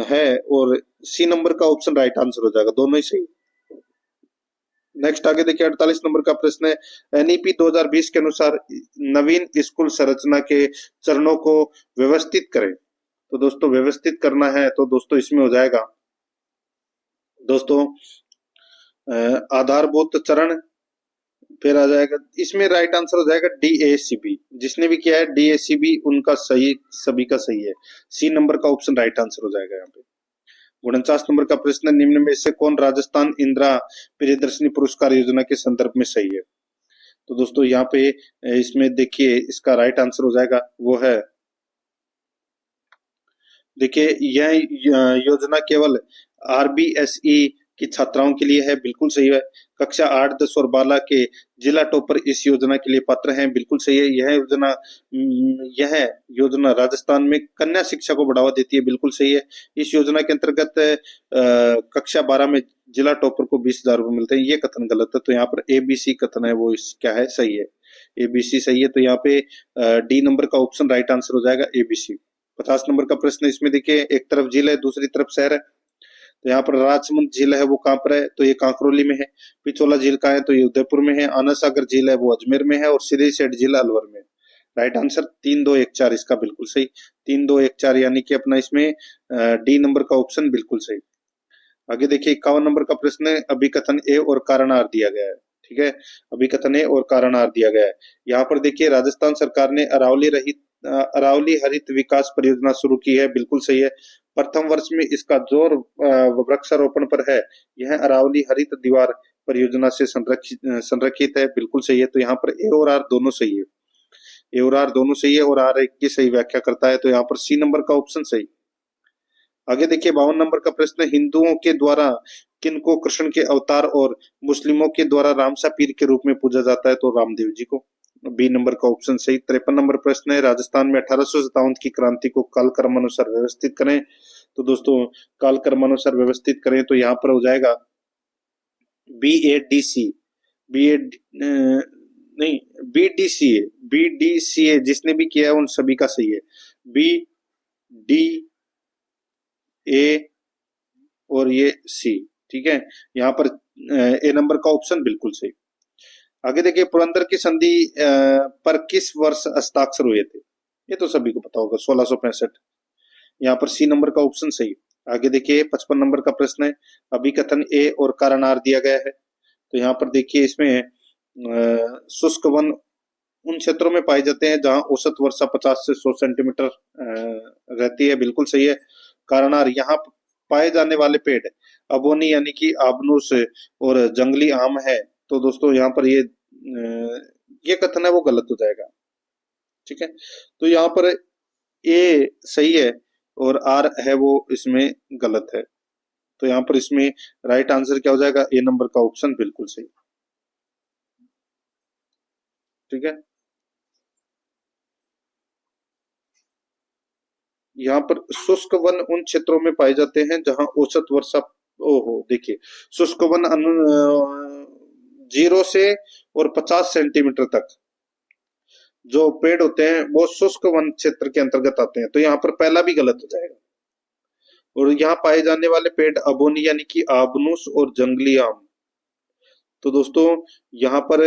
है और सी नंबर का ऑप्शन राइट आंसर हो जाएगा, दोनों ही सही। नेक्स्ट आगे देखिए 48 नंबर का प्रश्न है, एनईपी 2020 के अनुसार नवीन स्कूल संरचना के चरणों को व्यवस्थित करें। तो दोस्तों व्यवस्थित करना है तो दोस्तों इसमें हो जाएगा दोस्तों आधारभूत चरण, फिर आ जाएगा इसमें राइट आंसर हो जाएगा DACB, जिसने भी किया है DACB उनका सही, सभी का सही है। सी नंबर का ऑप्शन राइट आंसर हो जाएगा यहाँ पे। 49 नंबर का प्रश्न, निम्न में से कौन राजस्थान इंदिरा प्रियदर्शनी पुरस्कार योजना के संदर्भ में सही है। तो दोस्तों यहाँ पे इसमें देखिए इसका राइट आंसर हो जाएगा वो है, देखिए यह योजना केवल RBSE की छात्राओं के लिए है, बिल्कुल सही है। कक्षा 8, 10 और 12 के जिला टॉपर इस योजना के लिए पात्र हैं, बिल्कुल सही है। यह योजना राजस्थान में कन्या शिक्षा को बढ़ावा देती है, बिल्कुल सही है। इस योजना के अंतर्गत कक्षा 12 में जिला टॉपर को 20,000 रुपए मिलते हैं, ये कथन गलत है। तो यहाँ पर ABC कथन है वो क्या है, सही है, ABC सही है। तो यहाँ पे D नंबर का ऑप्शन राइट आंसर हो जाएगा ABC। 50 नंबर का प्रश्न, इसमें देखिए एक तरफ झील है दूसरी तरफ शहर है, तो यहाँ पर राजसमंद झील है वो कहाँ पर है, तो ये कांकरोली में है। पिछोला झील कहाँ है, तो ये उदयपुर में है। आना सागर झील है वो अजमेर में है और श्री सेठ झील अलवर में। राइट आंसर 3, 2, 1, 4 इसका बिल्कुल सही, 3, 2, 1, 4 यानी कि अपना इसमें D नंबर का ऑप्शन बिल्कुल सही। आगे देखिए 51 नंबर का प्रश्न है, अभिकथन ए और कारण आर दिया गया है, ठीक है, अभिकथन ए और कारण आर दिया गया है। यहाँ पर देखिए राजस्थान सरकार ने अरावली हरित विकास परियोजना शुरू की है, बिल्कुल सही है। प्रथम वर्ष में इसका जोर वृक्षारोपण पर है, यह अरावली हरित दीवार परियोजना से संरक्षित है, बिल्कुल सही है। तो यहाँ पर ए और आर दोनों सही है, ए और आर दोनों सही है और आर एक की सही व्याख्या करता है, तो यहाँ पर सी नंबर का ऑप्शन सही। आगे देखिए 52 नंबर का प्रश्न, हिंदुओं के द्वारा किनको कृष्ण के अवतार और मुस्लिमों के द्वारा रामसा पीर के रूप में पूजा जाता है, तो रामदेव जी को, बी नंबर का ऑप्शन सही। 53 नंबर प्रश्न है, राजस्थान में 1857 की क्रांति को कालक्रम अनुसार व्यवस्थित करें। तो दोस्तों कालक्रम अनुसार व्यवस्थित करें तो यहाँ पर हो जाएगा BADC, नहीं BDCA जिसने भी किया है उन सभी का सही है, BDA और ये C, ठीक है। यहाँ पर A नंबर का ऑप्शन बिल्कुल सही। आगे देखिए पुरंदर की संधि पर किस वर्ष हस्ताक्षर हुए थे, ये तो सभी को पता होगा, 1665। यहाँ पर सी नंबर का ऑप्शन सही। आगे देखिए 55 नंबर का प्रश्न है, अभिकथन ए और कारण आर दिया गया है। तो यहाँ पर देखिए इसमें शुष्क वन उन क्षेत्रों में पाए जाते हैं जहां औसत वर्षा 50 से 100 सेंटीमीटर रहती है, बिल्कुल सही है। कारण आर, यहाँ पाए जाने वाले पेड़ अबोनी यानी कि आबनूस और जंगली आम है, तो दोस्तों यहाँ पर ये कथन है वो गलत हो जाएगा, ठीक है। तो यहाँ पर ए सही है और आर है वो इसमें गलत है, तो यहाँ पर इसमें राइट आंसर क्या हो जाएगा, ए नंबर का ऑप्शन बिल्कुल सही, ठीक है। यहाँ पर शुष्क वन उन क्षेत्रों में पाए जाते हैं जहां औसत वर्षा, ओहो देखिए शुष्क वन 0 से और 50 सेंटीमीटर तक जो पेड़ होते हैं वो शुष्क वन क्षेत्र के अंतर्गत आते हैं, तो यहाँ पर पहला भी गलत हो जाएगा। और यहाँ पाए जाने वाले पेड़ अबोनी यानी कि आबनूस और जंगली आम, तो दोस्तों यहाँ पर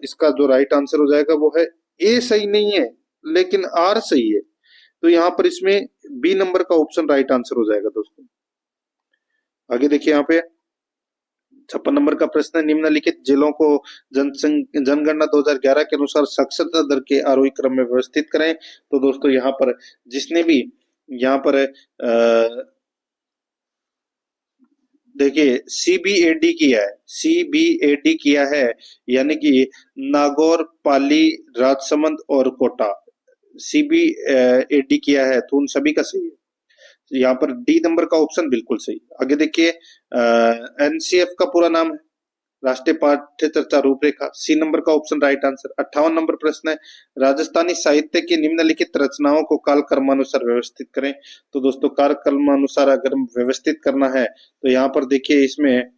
इसका जो राइट आंसर हो जाएगा वो है ए सही नहीं है लेकिन आर सही है, तो यहाँ पर इसमें बी नंबर का ऑप्शन राइट आंसर हो जाएगा दोस्तों। आगे देखिए यहाँ पे 56 नंबर का प्रश्न है, निम्नलिखित जिलों को जनगणना 2011 के अनुसार साक्षरता दर के आरोही क्रम में व्यवस्थित करें। तो दोस्तों यहाँ पर जिसने भी यहाँ पर देखिए सीबीएडी किया है, सीबीएडी किया है, यानी कि नागौर, पाली, राजसमंद और कोटा, सीबीएडी किया है, तो उन सभी का सही है। यहाँ पर डी नंबर का ऑप्शन बिल्कुल सही। आगे देखिए एनसीएफ का पूरा नाम है राष्ट्रीय पाठ्य चर्चा रूपरेखा, सी नंबर का ऑप्शन राइट आंसर। 58 नंबर प्रश्न है, राजस्थानी साहित्य की निम्नलिखित रचनाओं को काल क्रमानुसार व्यवस्थित करें। तो दोस्तों काल क्रमानुसार अगर व्यवस्थित करना है तो यहाँ पर देखिए इसमें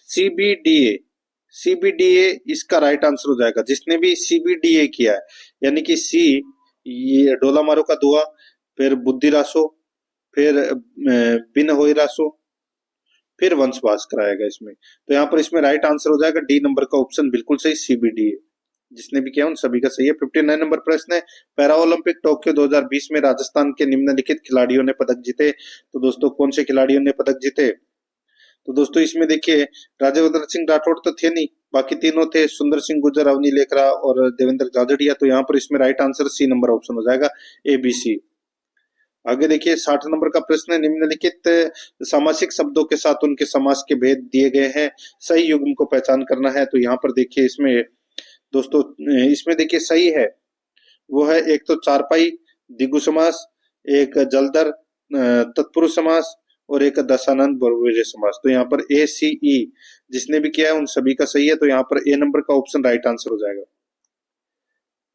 सीबीडीए, सीबीडीए इसका राइट आंसर हो जाएगा। जिसने भी सीबीडीए किया है, यानी कि सी ये डोला मारो का दुआ, फिर बुद्धि रासो, फिर बिन होई रासो, फिर वंशवास कराएगा इसमें। तो यहाँ पर इसमें राइट आंसर हो जाएगा डी नंबर का ऑप्शन बिल्कुल सही, सीबीडीए। जिसने भी किया उन सभी का सही है। 59 नंबर प्रश्न है, पैरा ओलंपिक टोक्यो 2020 में राजस्थान के निम्नलिखित खिलाड़ियों ने पदक जीते। तो दोस्तों कौन से खिलाड़ियों ने पदक जीते? तो दोस्तों इसमें देखिए राज्यवर्धन सिंह राठौड़ तो थे नहीं, बाकी तीनों थे, सुंदर सिंह गुर्जर, अवनी लेखरा और देवेंद्र झाझड़िया। तो यहाँ पर इसमें right answer C number option हो जाएगा, एबीसी। आगे देखिए 60 नंबर का प्रश्न है, निम्नलिखित सामासिक शब्दों के साथ उनके समास के भेद दिए गए हैं, सही युग्म को पहचान करना है। तो यहाँ पर देखिए इसमें दोस्तों इसमें देखिए सही है वो है, एक तो चारपाई दिगु समास, एक जलधर तत्पुरुष समास और एक दशानंद बहुव्रीहि समास। तो यहाँ पर ए सी ई जिसने भी किया है उन सभी का सही है। तो यहाँ पर ए नंबर का ऑप्शन राइट आंसर हो जाएगा।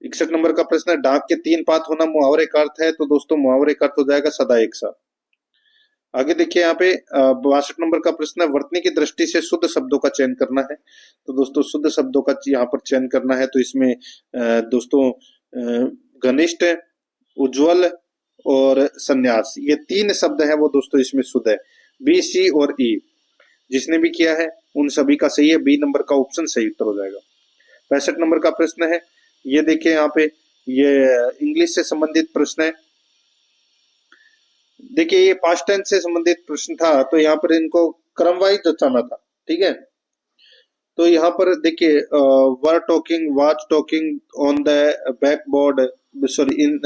61 नंबर का प्रश्न है, डाक के 3 पात होना मुहावरे का अर्थ है। तो दोस्तों मुहावरे का अर्थ हो जाएगा सदा एक सा। आगे देखिए यहाँ पे 62 नंबर का प्रश्न है, वर्तनी की दृष्टि से शुद्ध शब्दों का चयन करना है। तो दोस्तों शुद्ध शब्दों का यहाँ पर चयन करना है। तो इसमें दोस्तों घनिष्ठ, उज्जवल और संन्यास, ये 3 शब्द है वो दोस्तों इसमें शुद्ध है, बी, सी और ई। जिसने भी किया है उन सभी का सही है, बी नंबर का ऑप्शन सही उत्तर हो जाएगा। 65 नंबर का प्रश्न है, ये देखिए यहाँ पे ये इंग्लिश से संबंधित प्रश्न है। देखिए ये पास्ट टेंस से संबंधित प्रश्न था, तो यहाँ पर इनको क्रमवाइज दर्शाना था, ठीक है। तो यहाँ पर देखिए were talking, was talking on the backboard, sorry in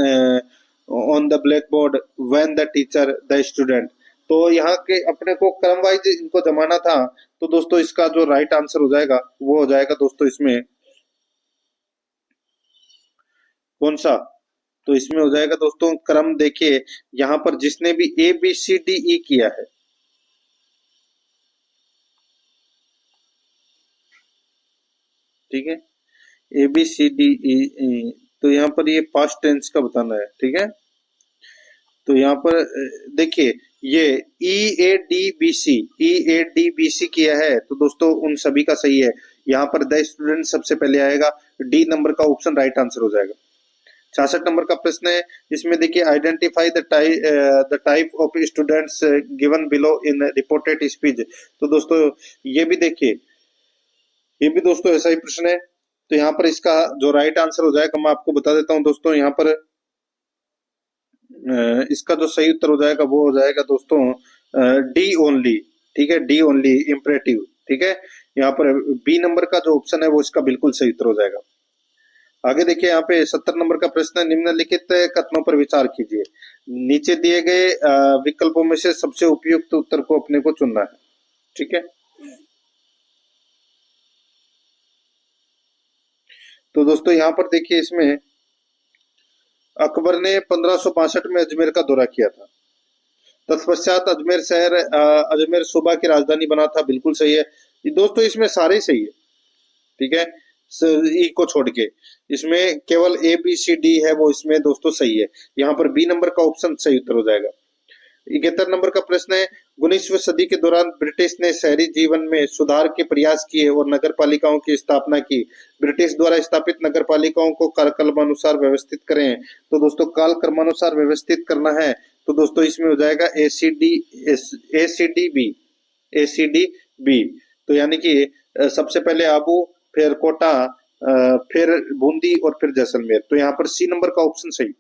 on the black board, when the teacher the student. तो यहाँ के अपने को क्रमवाइज इनको जमाना था। तो दोस्तों इसका जो राइट आंसर हो जाएगा वो हो जाएगा दोस्तों इसमें कौन सा? तो इसमें हो जाएगा दोस्तों क्रम, देखिए यहाँ पर जिसने भी ए बी सी डी ई किया है, ठीक है, ए बी सी डी ई, तो यहाँ पर ये पास्ट टेंस का बताना है, ठीक है। तो यहाँ पर देखिए ये E A D B C, E A D B C किया है। तो दोस्तों उन सभी का सही है। यहाँ पर द स्टूडेंट सबसे पहले आएगा, डी नंबर का ऑप्शन राइट आंसर हो जाएगा। 66 नंबर का प्रश्न है, इसमें देखिए identify the type of students given below in reported speech. तो दोस्तों ये भी देखिए, ये भी दोस्तों ऐसा ही प्रश्न है। तो यहाँ पर इसका जो राइट आंसर हो जाएगा मैं आपको बता देता हूँ दोस्तों, यहाँ पर इसका जो सही उत्तर हो जाएगा वो हो जाएगा दोस्तों डी ओनली, ठीक है, डी ओनली इम्परेटिव, ठीक है। यहाँ पर बी नंबर का जो ऑप्शन है वो इसका बिल्कुल सही उत्तर हो जाएगा। आगे देखिए यहाँ पे 70 नंबर का प्रश्न है, निम्नलिखित कथनों पर विचार कीजिए, नीचे दिए गए विकल्पों में से सबसे उपयुक्त उत्तर को अपने को चुनना है, ठीक है। तो दोस्तों यहाँ पर देखिए इसमें अकबर ने 1562 में अजमेर का दौरा किया था, तत्पश्चात अजमेर शहर अजमेर सूबा की राजधानी बना था, बिल्कुल सही है दोस्तों, इसमें सारे सही है, ठीक है, ई को छोड़ के। इसमें केवल ए बी सी डी है वो इसमें दोस्तों सही है। यहाँ पर बी नंबर का ऑप्शन सही उत्तर हो जाएगा। 71 नंबर का प्रश्न है, 19वीं सदी के दौरान ब्रिटिश ने शहरी जीवन में सुधार के प्रयास किए और नगर पालिकाओं की स्थापना की। ब्रिटिश द्वारा स्थापित नगर पालिकाओं को कालक्रमानुसार व्यवस्थित करें। तो दोस्तों काल क्रमानुसार व्यवस्थित करना है। तो दोस्तों इसमें हो जाएगा ए सी डी बी। तो यानी कि सबसे पहले आबू, फिर कोटा, फिर बूंदी और फिर जैसलमेर। तो यहाँ पर सी नंबर का ऑप्शन सही।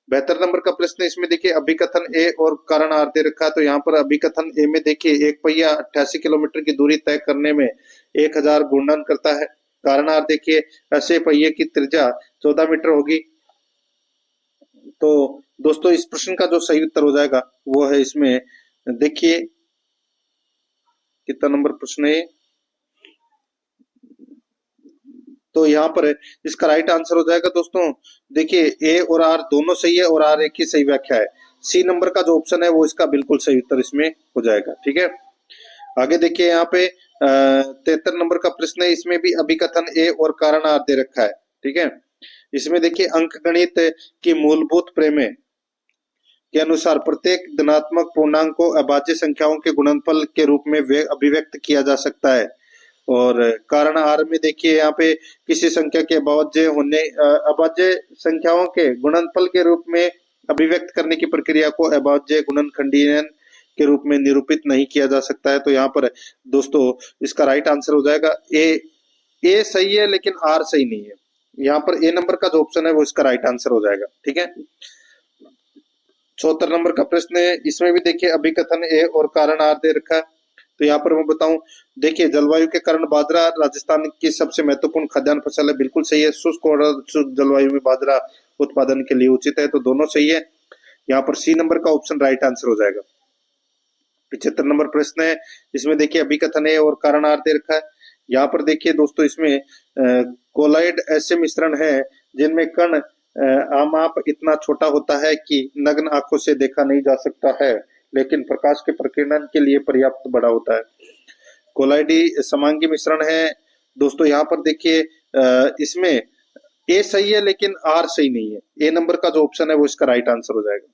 72 नंबर का प्रश्न है, इसमें देखिए अभिकथन ए और कारण आर दे रखा है। तो यहाँ पर अभिकथन ए में देखिए एक पहिया 88 किलोमीटर की दूरी तय करने में 1000 घूर्णन करता है। कारण आर देखिए ऐसे पहिए की त्रिज्या 14 मीटर होगी। तो दोस्तों इस प्रश्न का जो सही उत्तर हो जाएगा वो है इसमें, देखिए कितना नंबर प्रश्न है। तो यहाँ पर इसका राइट आंसर हो जाएगा दोस्तों, देखिए ए और आर दोनों सही है और आर एक ही सही व्याख्या है। सी नंबर का जो ऑप्शन है वो इसका बिल्कुल सही उत्तर इसमें हो जाएगा। ठीक है, आगे देखिए यहाँ पे 73 नंबर का प्रश्न है, इसमें भी अभिकथन ए और कारण आर दे रखा है। ठीक है, इसमें देखिए अंकगणित की मूलभूत प्रमेय के अनुसार प्रत्येक धनात्मक पूर्णांक को अभाज्य संख्याओं के गुणनफल के रूप में अभिव्यक्त किया जा सकता है। और कारण आर में देखिए यहाँ पे किसी संख्या के अभाज्य संख्याओं के गुणनफल के रूप में अभिव्यक्त करने की प्रक्रिया को अभाज्य गुणनखंडीयन के रूप में निरूपित नहीं किया जा सकता है। तो यहाँ पर दोस्तों इसका राइट आंसर हो जाएगा ए सही है लेकिन आर सही नहीं है। यहाँ पर ए नंबर का जो ऑप्शन है वो इसका राइट आंसर हो जाएगा। ठीक है, 74 नंबर का प्रश्न है, इसमें भी देखिए अभिकथन ए और कारण आर दे रखा है। तो यहाँ पर मैं बताऊं, देखिए जलवायु के कारण बाजरा राजस्थान की सबसे महत्वपूर्ण खाद्यान्न फसल है, बिल्कुल सही है। शुष्क और शुष्क जलवायु में बाजरा उत्पादन के लिए उचित है, तो दोनों सही है। यहाँ पर सी नंबर का ऑप्शन राइट आंसर हो जाएगा। 75 नंबर प्रश्न है, इसमें देखिए अभिकथन ए और कारण आर दे रखा है। यहाँ पर देखिए दोस्तों इसमें कोलाइड ऐसे मिश्रण है जिनमें कण आमाप इतना छोटा होता है कि नग्न आंखों से देखा नहीं जा सकता है, लेकिन प्रकाश के प्रकीर्णन के लिए पर्याप्त बड़ा होता है। कोलाइडी समांगी मिश्रण है दोस्तों। यहाँ पर देखिए इसमें ए सही है लेकिन आर सही नहीं है। ए नंबर का जो ऑप्शन है वो इसका राइट आंसर हो जाएगा।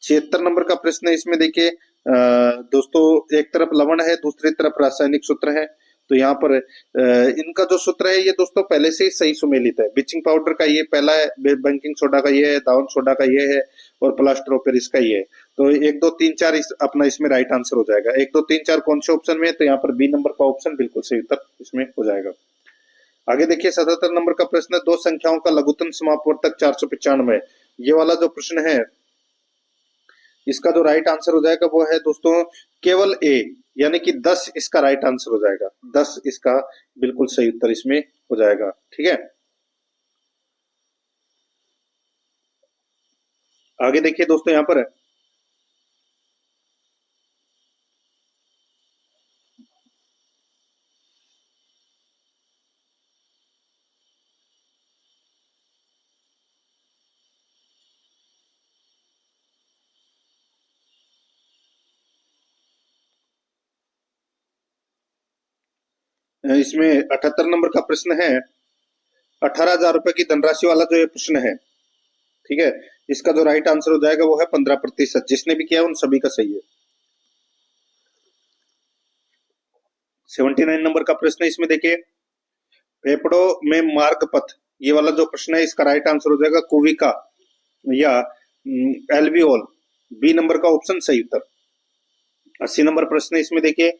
76 नंबर का प्रश्न है, इसमें देखिए दोस्तों एक तरफ लवण है, दूसरी तरफ रासायनिक सूत्र है। तो यहाँ पर इनका जो सूत्र है ये दोस्तों पहले से ही सही सुमेलित है। ब्लीचिंग पाउडर का ये पहला है, बेकिंग सोडा का ये है, दाउन सोडा का ये है और प्लास्टर ऑफ पेरिस का ये है। तो 1 2 3 4 अपना इसमें राइट आंसर हो जाएगा। 1 2 3 4 कौन से ऑप्शन में है? तो यहाँ पर बी नंबर का ऑप्शन बिल्कुल सही उत्तर इसमें हो जाएगा। आगे देखिए 77 नंबर का प्रश्न है, दो संख्याओं का लघुत्तम समापवर्तक 495 है। ये वाला जो प्रश्न है इसका जो राइट आंसर हो जाएगा वो है दोस्तों केवल ए, यानी कि 10 इसका राइट आंसर हो जाएगा। 10 इसका बिल्कुल सही उत्तर इसमें हो जाएगा। ठीक है, आगे देखिए दोस्तों यहां पर इसमें 78 नंबर का प्रश्न है, 18,000 रुपए की धनराशि वाला जो ये प्रश्न है, ठीक है, इसका जो राइट आंसर हो जाएगा वो है 15%। जिसने भी किया उन सभी का सही है। 79 नंबर का प्रश्न है, इसमें देखिए फेफड़ों में मार्ग पथ, ये वाला जो प्रश्न है इसका राइट आंसर हो जाएगा कुविका या एल्वियोल। बी नंबर का ऑप्शन सही उत्तर। 80 नंबर प्रश्न है, इसमें देखिए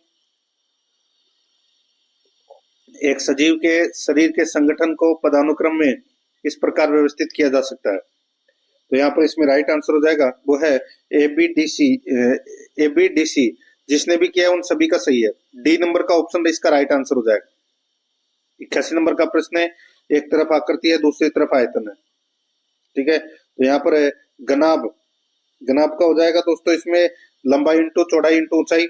एक सजीव के शरीर के संगठन को पदानुक्रम में इस प्रकार व्यवस्थित किया जा सकता है। तो यहाँ पर इसमें राइट आंसर हो जाएगा वो है एबीडीसी। जिसने भी किया उन सभी का सही है। डी नंबर का ऑप्शन इसका राइट आंसर हो जाएगा। 81 नंबर का प्रश्न है, एक तरफ आकृति है दूसरी तरफ आयतन है। ठीक है, तो यहाँ पर घनाभ का हो जाएगा दोस्तों इसमें लंबाई इंटू चौड़ाई इंटू ऊंचाई।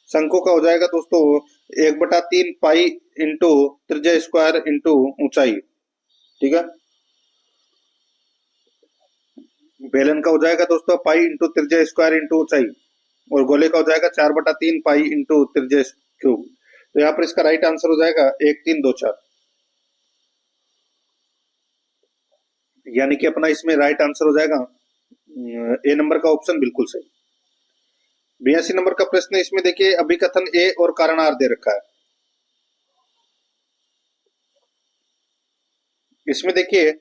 शंकु का हो जाएगा दोस्तों 1/3 पाई इंटू त्रिज्या स्क्वायर इंटू ऊंचाई। ठीक है, बेलन का हो जाएगा दोस्तों पाई इंटू त्रिज्या स्क्वायर इंटू ऊंचाई और गोले का हो जाएगा 4/3 पाई इंटू त्रिज्या क्यूब। तो यहाँ पर इसका राइट आंसर हो जाएगा 1 3 2 4, यानी कि अपना इसमें राइट आंसर हो जाएगा ए नंबर का ऑप्शन बिल्कुल सही। 82 नंबर का प्रश्न है, इसमें देखिए अभिकथन ए और कारण आर दे रखा है। इसमें देखिए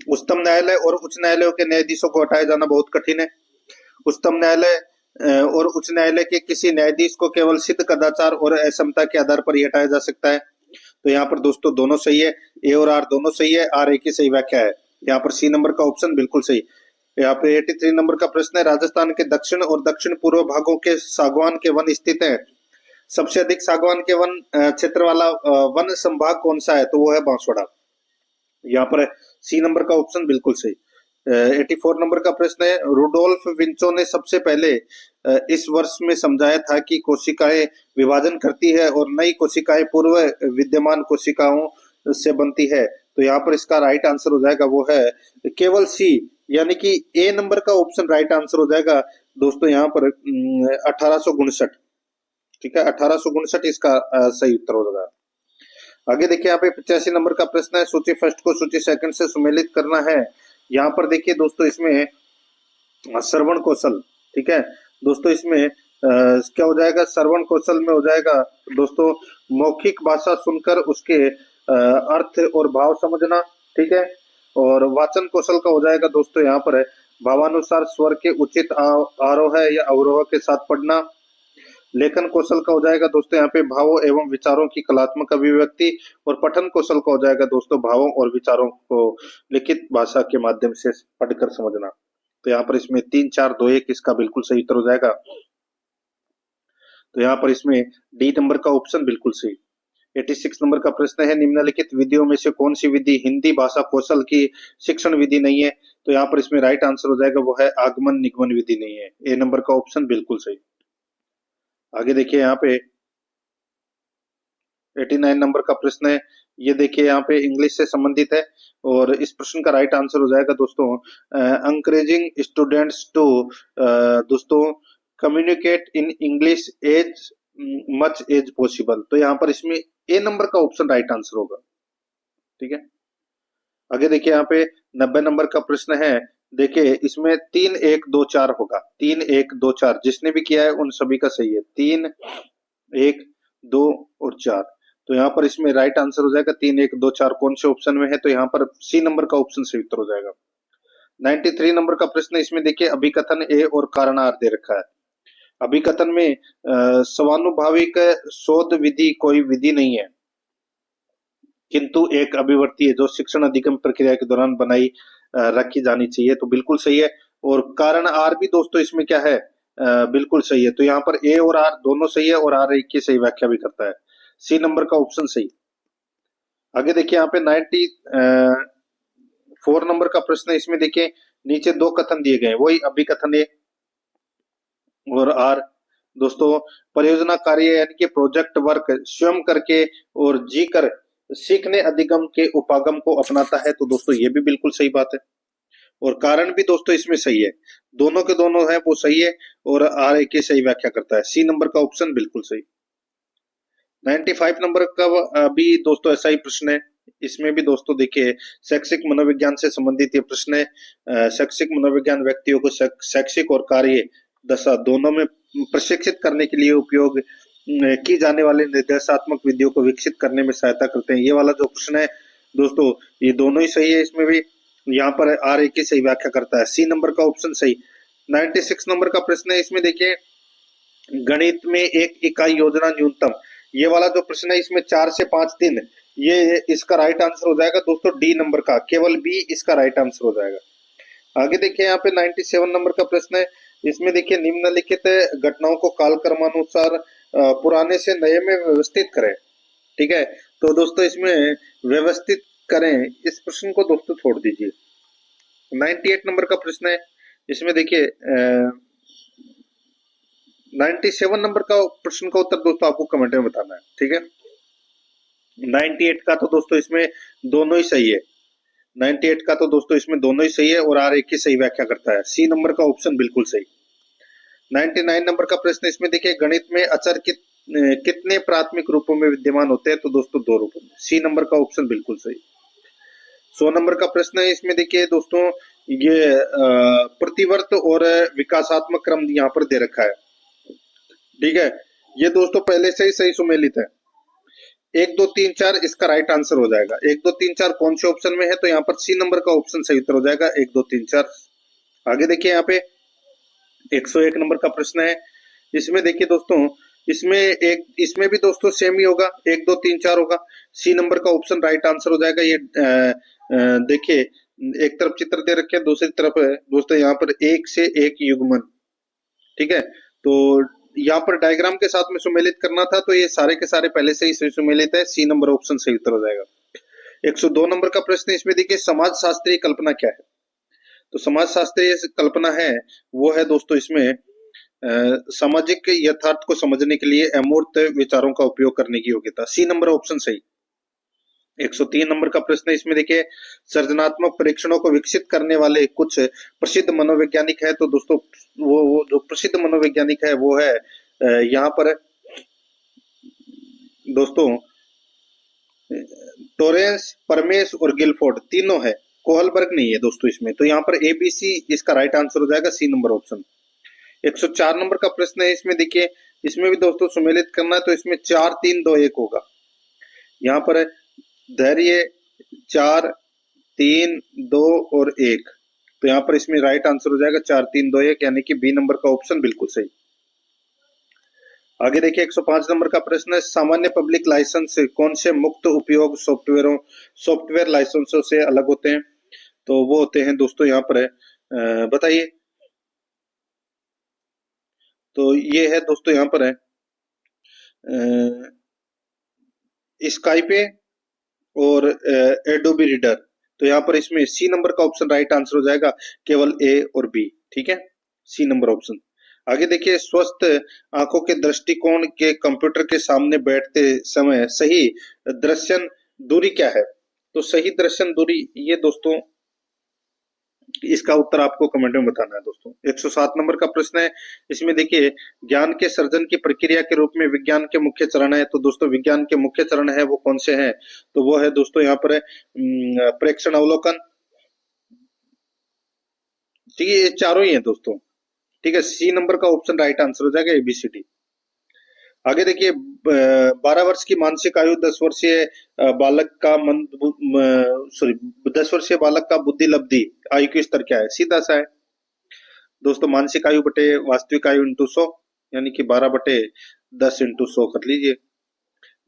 उच्चतम न्यायालय और उच्च न्यायालयों के न्यायाधीशों को हटाया जाना बहुत कठिन है। उच्चतम न्यायालय और उच्च न्यायालय के किसी न्यायाधीश को केवल सिद्ध कदाचार और असमता के आधार पर ही हटाया जा सकता है। तो यहाँ पर दोस्तों दोनों सही है, ए और आर दोनों सही है, आर एक ही सही व्याख्या है। यहाँ पर सी नंबर का ऑप्शन बिल्कुल सही। यहाँ पे 83 नंबर का प्रश्न है, राजस्थान के दक्षिण और दक्षिण पूर्व भागों के सागवान के वन स्थित है। सबसे अधिक सागवान के वन क्षेत्र वाला वन संभाग कौन सा है? तो वो है बांसवाड़ा। यहाँ पर सी नंबर का ऑप्शन बिल्कुल सही। 84 नंबर का प्रश्न है, रुडोल्फ विंचो ने सबसे पहले इस वर्ष में समझाया था कि कोशिकाएं विभाजन करती है और नई कोशिकाएं पूर्व विद्यमान कोशिकाओं से बनती है। तो यहाँ पर इसका राइट आंसर हो जाएगा वो है केवल सी, यानी कि ए नंबर का ऑप्शन राइट आंसर हो जाएगा दोस्तों यहाँ पर 1859। ठीक है, 1859 इसका सही उत्तर हो जाएगा। आगे देखिए यहाँ पे 85 नंबर का प्रश्न है, सूची फर्स्ट को सूची सेकंड से सुमेलित करना है। यहाँ पर देखिए दोस्तों इसमें श्रवण कौशल, ठीक है दोस्तों, इसमें क्या हो जाएगा, श्रवण कौशल में हो जाएगा दोस्तों मौखिक भाषा सुनकर उसके अर्थ और भाव समझना, ठीक है। और वाचन कौशल का हो जाएगा दोस्तों यहाँ पर भावानुसार स्वर के उचित आरोह या अवरोह के साथ पढ़ना। लेखन कौशल का हो जाएगा दोस्तों यहाँ पे भावों एवं विचारों की कलात्मक अभिव्यक्ति। और पठन कौशल का हो जाएगा दोस्तों भावों और विचारों को लिखित भाषा के माध्यम से पढ़कर समझना। तो यहाँ पर इसमें 3 4 2 1 इसका बिल्कुल सही उत्तर हो जाएगा। तो यहाँ पर इसमें डी नंबर का ऑप्शन बिल्कुल सही। 86 नंबर का प्रश्न है, निम्नलिखित विधियों में से कौन सी विधि हिंदी भाषा कौशल की शिक्षण विधि नहीं है। तो यहाँ पर इसमें राइट आंसर हो जाएगा वो है आगमन निगमन विधि नहीं है। ए नंबर का ऑप्शन बिल्कुल सही। आगे देखिए यहाँ पे 89 नंबर का प्रश्न है, ये देखिए यहाँ पे इंग्लिश से संबंधित है और इस प्रश्न का राइट आंसर हो जाएगा दोस्तों एनकरेजिंग स्टूडेंट्स टू दोस्तों communicate in English as much as possible. तो यहाँ पर इसमें ए नंबर का ऑप्शन राइट आंसर होगा, ठीक है। आगे देखिए यहाँ पे 90 नंबर का प्रश्न है, देखिए इसमें 3 1 2 4 होगा, 3 1 2 4 जिसने भी किया है उन सभी का सही है, 3 1 2 और 4। तो यहाँ पर इसमें राइट आंसर हो जाएगा 3 1 2 4 कौन से ऑप्शन में है, तो यहाँ पर सी नंबर का ऑप्शन सही उत्तर हो जाएगा। 93 नंबर का प्रश्न, इसमें देखिए अभिकथन ए और कारण आर दे रखा है। अभिकथन में स्वानुभाविक शोध विधि कोई विधि नहीं है, किंतु एक अभिवर्ती है जो शिक्षण अधिगम प्रक्रिया के दौरान बनाई रखी जानी चाहिए। तो बिल्कुल सही है। और कारण आर भी दोस्तों इसमें क्या है, बिल्कुल सही है। तो यहाँ पर ए और आर दोनों सही है और आर एक की सही व्याख्या भी करता है। सी नंबर का ऑप्शन सही। आगे देखिए यहाँ पे 94 नंबर का प्रश्न है, इसमें देखिए नीचे 2 कथन दिए गए, वही अभिकथन ए और आर दोस्तों परियोजना कार्य यानी कि प्रोजेक्ट वर्क स्वयं करके और जी कर सीखने अधिगम के उपागम को अपनाता है। तो दोस्तों ये भी बिल्कुल सही बात है। और कारण भी दोस्तों इसमें सही है, दोनों के दोनों है वो सही है और आर एक की सही व्याख्या करता है। सी नंबर का ऑप्शन बिल्कुल सही। 95 नंबर का भी दोस्तों ऐसा ही प्रश्न है, इसमें भी दोस्तों देखिए शैक्षिक मनोविज्ञान से संबंधित ये प्रश्न है। शैक्षिक मनोविज्ञान व्यक्तियों को शैक्षिक और कार्य दशा दोनों में प्रशिक्षित करने के लिए उपयोग की जाने वाले निर्देशात्मक विधियों को विकसित करने में सहायता करते हैं। ये वाला जो प्रश्न है दोस्तों ये दोनों ही सही है, इसमें भी यहाँ पर आर एक की सही व्याख्या करता है। सी नंबर का ऑप्शन सही। 96 नंबर का प्रश्न है, इसमें देखिए गणित में एक इकाई योजना न्यूनतम, ये वाला जो प्रश्न है इसमें 4 से 5 दिन, ये इसका राइट आंसर हो जाएगा दोस्तों डी नंबर का, केवल बी इसका राइट आंसर हो जाएगा। आगे देखिए यहाँ पे 97 नंबर का प्रश्न है, इसमें देखिए निम्नलिखित घटनाओं को कालक्रमानुसार पुराने से नए में व्यवस्थित करें, ठीक है। तो दोस्तों इसमें व्यवस्थित करें इस प्रश्न को दोस्तों छोड़ दीजिए। 98 नंबर का प्रश्न है, इसमें देखिए 97 नंबर का प्रश्न का उत्तर दोस्तों आपको कमेंट में बताना है, ठीक है। 98 का तो दोस्तों इसमें दोनों ही सही है, 98 का तो दोस्तों इसमें दोनों ही सही है और आर एक की सही व्याख्या करता है। सी नंबर का ऑप्शन बिल्कुल सही। 99 नंबर का प्रश्न, इसमें देखिए गणित में अचर कितने प्राथमिक रूपों में विद्यमान होते हैं, तो दोस्तों 2 रूपों में। सी नंबर का ऑप्शन बिल्कुल सही। 100 नंबर का प्रश्न है, इसमें देखिए दोस्तों ये प्रतिवर्त और विकासात्मक क्रम यहाँ पर दे रखा है, ठीक है। ये दोस्तों पहले से ही सही सुमेलित है। 1 2 3 4 इसका राइट आंसर हो जाएगा। 1 2 3 4 कौन से ऑप्शन में है, तो यहाँ पर सी नंबर का ऑप्शन सही उत्तर हो जाएगा 1 2 3 4। आगे देखिए यहाँ पे 101 नंबर का प्रश्न है, इसमें देखिए दोस्तों इसमें भी दोस्तों सेम ही होगा, 1 2 3 4 होगा। सी नंबर का ऑप्शन राइट आंसर हो जाएगा। ये देखिए एक तरफ चित्र दे रखे हैं, दूसरी तरफ दोस्तों यहाँ पर 1 से 1 युग्मन, ठीक है। तो यहाँ पर डायग्राम के साथ में सुमेलित करना था, तो ये सारे के सारे पहले से ही सुमेलित है। सी नंबर ऑप्शन सही उत्तर हो जाएगा। 102 नंबर का प्रश्न है, इसमें देखिए समाज शास्त्रीय कल्पना क्या है। तो समाज शास्त्रीय कल्पना है वो है दोस्तों इसमें सामाजिक यथार्थ को समझने के लिए अमूर्त विचारों का उपयोग करने की योग्यता। सी नंबर ऑप्शन सही। 103 नंबर का प्रश्न है, इसमें देखिए सृजनात्मक परीक्षणों को विकसित करने वाले कुछ प्रसिद्ध मनोवैज्ञानिक है। तो दोस्तों वो जो प्रसिद्ध मनोवैज्ञानिक है वो है यहाँ पर दोस्तों टोरेंस, परमेश और गिलफोर्ड तीनों है, कोहलबर्ग नहीं है दोस्तों इसमें। तो यहाँ पर एबीसी इसका राइट आंसर हो जाएगा, सी नंबर ऑप्शन। 104 नंबर का प्रश्न है, इसमें देखिए इसमें भी दोस्तों सुमेलित करना है, तो इसमें 4 3 2 1 होगा। यहाँ पर धैर्य 4 3 2 और 1, तो यहाँ पर इसमें राइट आंसर हो जाएगा 4 3 2 1, यानी कि बी नंबर का ऑप्शन बिल्कुल सही। आगे देखिए 105 नंबर का प्रश्न है, सामान्य पब्लिक लाइसेंस कौन से मुक्त उपयोग सॉफ्टवेयर लाइसेंसों से अलग होते हैं। तो वो होते हैं दोस्तों यहाँ पर है बताइए। तो ये है दोस्तों यहाँ पर है स्काइपे और एडोबी रीडर। तो यहाँ पर इसमें सी नंबर का ऑप्शन राइट आंसर हो जाएगा, केवल ए और बी, ठीक है, सी नंबर ऑप्शन। आगे देखिए स्वस्थ आंखों के दृष्टिकोण के कंप्यूटर के सामने बैठते समय सही दर्शन दूरी क्या है। तो सही दर्शन दूरी ये दोस्तों इसका उत्तर आपको कमेंट में बताना है दोस्तों। 107 नंबर का प्रश्न है, इसमें देखिए ज्ञान के सर्जन की प्रक्रिया के रूप में विज्ञान के मुख्य चरण है। तो दोस्तों विज्ञान के मुख्य चरण है वो कौन से हैं। तो वो है दोस्तों यहाँ पर प्रेक्षण अवलोकन, ठीक है, ये चारों ही है दोस्तों, ठीक है, सी नंबर का ऑप्शन राइट आंसर हो जाएगा, एबीसीडी। आगे देखिए 12 वर्ष की मानसिक आयु 10 वर्षीय बालक का 10 वर्षीय बालक का बुद्धि लब्धि आयु स्तर क्या है। सीधा सा है दोस्तों, मानसिक आयु बटे वास्तविक आयु इंटू 100, यानी कि 12 बटे 10 इंटू 100 कर लीजिए,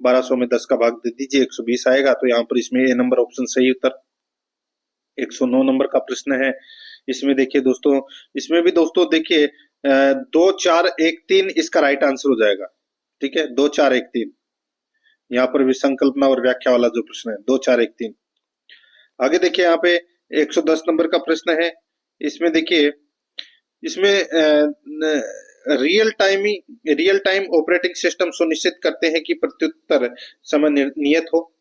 1200 में 10 का भाग दे दीजिए, 120 आएगा। तो यहाँ पर इसमें ए नंबर ऑप्शन सही उत्तर। 109 नंबर का प्रश्न है, इसमें देखिए दोस्तों, इसमें भी दोस्तों देखिए 2 4 1 3 इसका राइट आंसर हो जाएगा, ठीक है, 2 4 1 3। यहाँ पर भी संकल्पना और व्याख्या वाला जो प्रश्न है 2 4 1 3। आगे देखिए यहाँ पे 110 नंबर का प्रश्न है, इसमें देखिए इसमें रियल टाइम ऑपरेटिंग सिस्टम सुनिश्चित करते हैं कि प्रत्युत्तर समय नियत हो।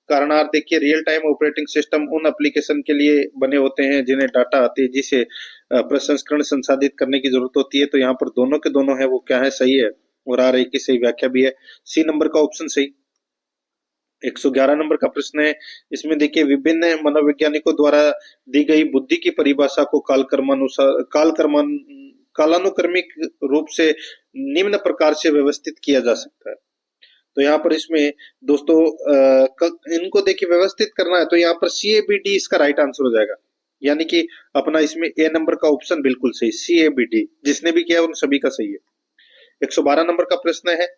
कारणार्थ देखिए रियल टाइम ऑपरेटिंग सिस्टम उन एप्लीकेशन के लिए बने होते हैं जिन्हें डाटा तेजी से प्रसंस्करण संसाधित करने की जरूरत होती है। तो यहाँ पर दोनों के दोनों है वो क्या है, सही है, और आ रही की सही व्याख्या भी है, सी नंबर का ऑप्शन सही। 111 नंबर का प्रश्न है, इसमें देखिए विभिन्न मनोवैज्ञानिकों द्वारा दी गई बुद्धि की परिभाषा को कालानुक्रमिक रूप से निम्न प्रकार से व्यवस्थित किया जा सकता है। तो यहाँ पर इसमें दोस्तों इनको देखिए व्यवस्थित करना है, तो यहाँ पर CABD इसका राइट आंसर हो जाएगा, यानी कि अपना इसमें ए नंबर का ऑप्शन बिल्कुल सही, CABD, जिसने भी किया उन सभी का सही है। 112 नंबर का प्रश्न है,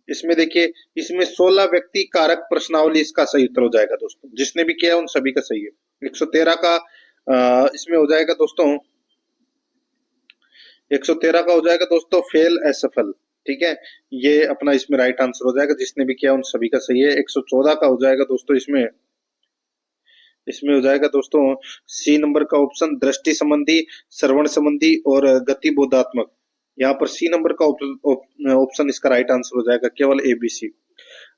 इसमें देखिए इसमें 16 व्यक्ति कारक प्रश्नावली इसका सही उत्तर हो जाएगा दोस्तों, जिसने भी किया उन सभी का सही है। 113 का इसमें हो जाएगा दोस्तों, 113 का हो जाएगा दोस्तों फेल असफल, ठीक है, ये अपना इसमें राइट आंसर हो जाएगा, जिसने भी किया उन सभी का सही है। 114 का हो जाएगा दोस्तों, इसमें हो जाएगा दोस्तों सी नंबर का ऑप्शन दृष्टि संबंधी, श्रवण संबंधी और गति बोधात्मक। यहाँ पर सी नंबर का ऑप्शन इसका राइट आंसर हो जाएगा, केवल ABC।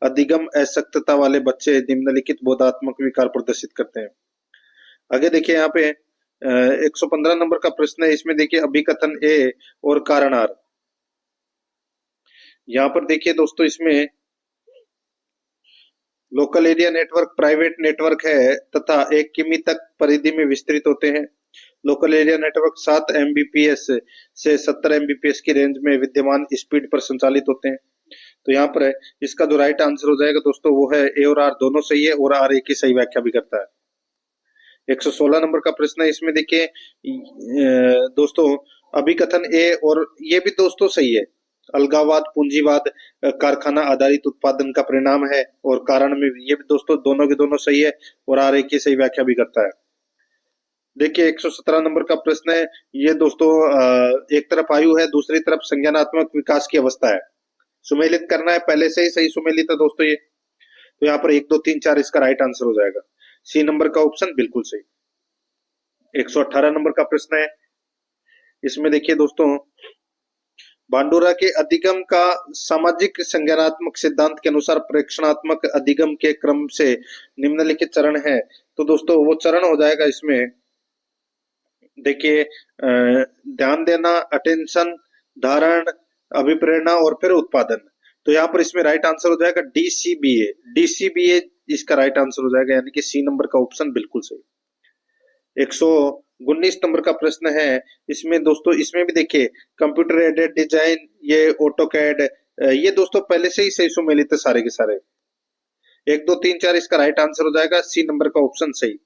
अधिगम अशक्तता वाले बच्चे निम्नलिखित बोधात्मक विकार प्रदर्शित करते हैं। आगे देखिए यहाँ पे 115 नंबर का प्रश्न है, इसमें देखिए अभिकथन A और कारण R। यहाँ पर देखिए दोस्तों इसमें local area network private network है तथा 1 किमी तक परिधि में विस्तृत होते हैं। लोकल एरिया नेटवर्क 7 Mbps से 70 Mbps की रेंज में विद्यमान स्पीड पर संचालित होते हैं। तो यहाँ पर है इसका जो राइट आंसर हो जाएगा दोस्तों वो है ए और आर दोनों सही है, और आर ए की सही व्याख्या भी करता है। 116 नंबर का प्रश्न है, इसमें देखिए दोस्तों अभिकथन ए और ये भी दोस्तों सही है, अलगाववाद पूंजीवाद कारखाना आधारित उत्पादन का परिणाम है, और कारण में ये भी दोस्तों दोनों के दोनों सही है, और आर ए की सही व्याख्या भी करता है। देखिए 117 नंबर का प्रश्न है, ये दोस्तों एक तरफ आयु है, दूसरी तरफ संज्ञानात्मक विकास की अवस्था है, सुमेलित करना है, पहले से ही सही सुमेलित है दोस्तों ये। तो यहाँ पर 1 2 3 4 इसका राइट आंसर हो जाएगा। सी नंबर का ऑप्शन बिल्कुल सही। 118 नंबर का प्रश्न है, इसमें देखिए दोस्तों, बांडुरा के अधिगम का सामाजिक संज्ञानात्मक सिद्धांत के अनुसार प्रेक्षणात्मक अधिगम के क्रम से निम्नलिखित चरण है। तो दोस्तों वो चरण हो जाएगा इसमें, देखिए ध्यान देना, अटेंशन, धारण, अभिप्रेरणा और फिर उत्पादन। तो यहाँ पर इसमें राइट आंसर हो जाएगा डीसीबीए। डीसीबीए इसका राइट आंसर हो जाएगा, यानी कि सी नंबर का ऑप्शन बिल्कुल सही। 119 नंबर का प्रश्न है, इसमें दोस्तों इसमें भी देखिए कंप्यूटर एडेड डिजाइन, ये ऑटोकैड, ये दोस्तों पहले से ही सही सुमेलित है सारे के सारे। 1 2 3 4 इसका राइट आंसर हो जाएगा, सी नंबर का ऑप्शन सही।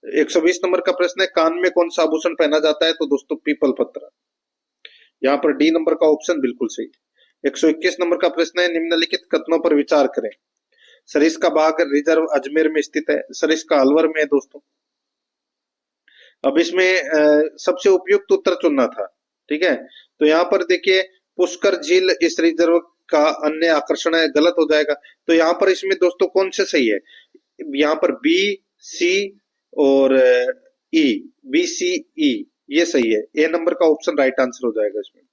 120 नंबर का प्रश्न है, कान में कौन सा आभूषण पहना जाता है? तो दोस्तों पीपल पत्र। यहाँ पर डी नंबर का ऑप्शन बिल्कुल सही। 121 नंबर का प्रश्न है, निम्नलिखित कथनों पर विचार करें। सरिस्का बाग रिजर्व अजमेर में स्थित है, सरिस्का अलवर में है दोस्तों। अब इसमें सबसे उपयुक्त उत्तर चुनना था, ठीक है। तो यहाँ पर देखिए पुष्कर झील इस रिजर्व का अन्य आकर्षण है, गलत हो जाएगा। तो यहाँ पर इसमें दोस्तों कौन से सही है? यहाँ पर बी, सी और ई, बी सी ई, ये सही है। ए नंबर का ऑप्शन राइट आंसर हो जाएगा इसमें।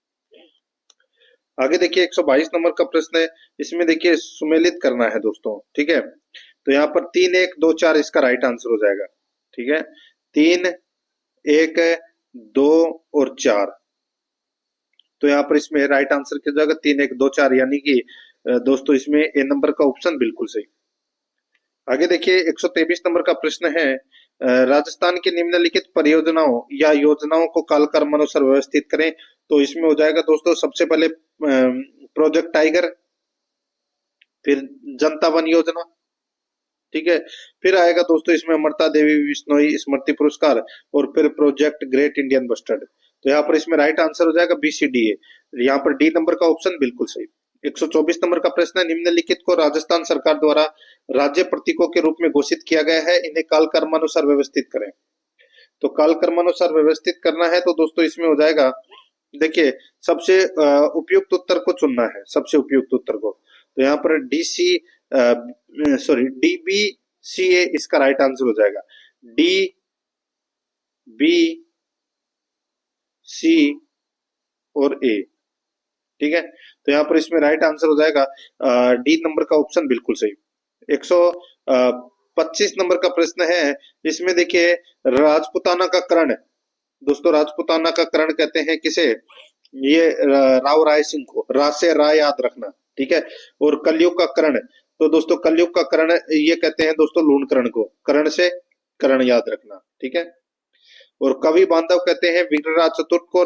आगे देखिए 122 नंबर का प्रश्न है, इसमें देखिए सुमेलित करना है दोस्तों, ठीक है। तो यहाँ पर 3 1 2 4 इसका राइट आंसर हो जाएगा, ठीक है। 3 1 2 और 4, तो यहाँ पर इसमें राइट आंसर क्या जाएगा? 3 1 2 4, यानी कि दोस्तों इसमें ए नंबर का ऑप्शन बिल्कुल सही। आगे देखिए 123 नंबर का प्रश्न है, राजस्थान की निम्नलिखित परियोजनाओं या योजनाओं को कालक्रमानुसार व्यवस्थित करें। तो इसमें हो जाएगा दोस्तों सबसे पहले प्रोजेक्ट टाइगर, फिर जनता वन योजना, ठीक है। फिर आएगा दोस्तों इसमें अमृता देवी बिश्नोई स्मृति पुरस्कार, और फिर प्रोजेक्ट ग्रेट इंडियन बस्टर्ड। तो यहाँ पर इसमें राइट आंसर हो जाएगा BCDA। यहाँ पर डी नंबर का ऑप्शन बिल्कुल सही। 124 नंबर का प्रश्न है, निम्नलिखित को राजस्थान सरकार द्वारा राज्य प्रतीकों के रूप में घोषित किया गया है, इन्हें कालक्रमानुसार व्यवस्थित करें। तो कालक्रमानुसार व्यवस्थित करना है तो दोस्तों इसमें हो जाएगा, देखिए सबसे उपयुक्त उत्तर को चुनना है, सबसे उपयुक्त उत्तर को। तो यहाँ पर DBCA इसका राइट आंसर हो जाएगा, DBC और A, ठीक है। तो यहाँ पर इसमें राइट आंसर हो जाएगा डी नंबर का ऑप्शन बिल्कुल सही। 125 नंबर का प्रश्न है, इसमें देखिए राजपुताना का कर्ण, दोस्तों राजपुताना का कर्ण कहते हैं किसे? ये राव राय सिंह को, रा से रा याद रखना, ठीक है। और कलयुग का कर्ण, तो दोस्तों कलयुग का कर्ण ये कहते हैं दोस्तों लूण कर्ण को, कर्ण से कर्ण याद रखना, ठीक है। और कवि बांधव कहते हैं विग्रहराज चतुर्थ को,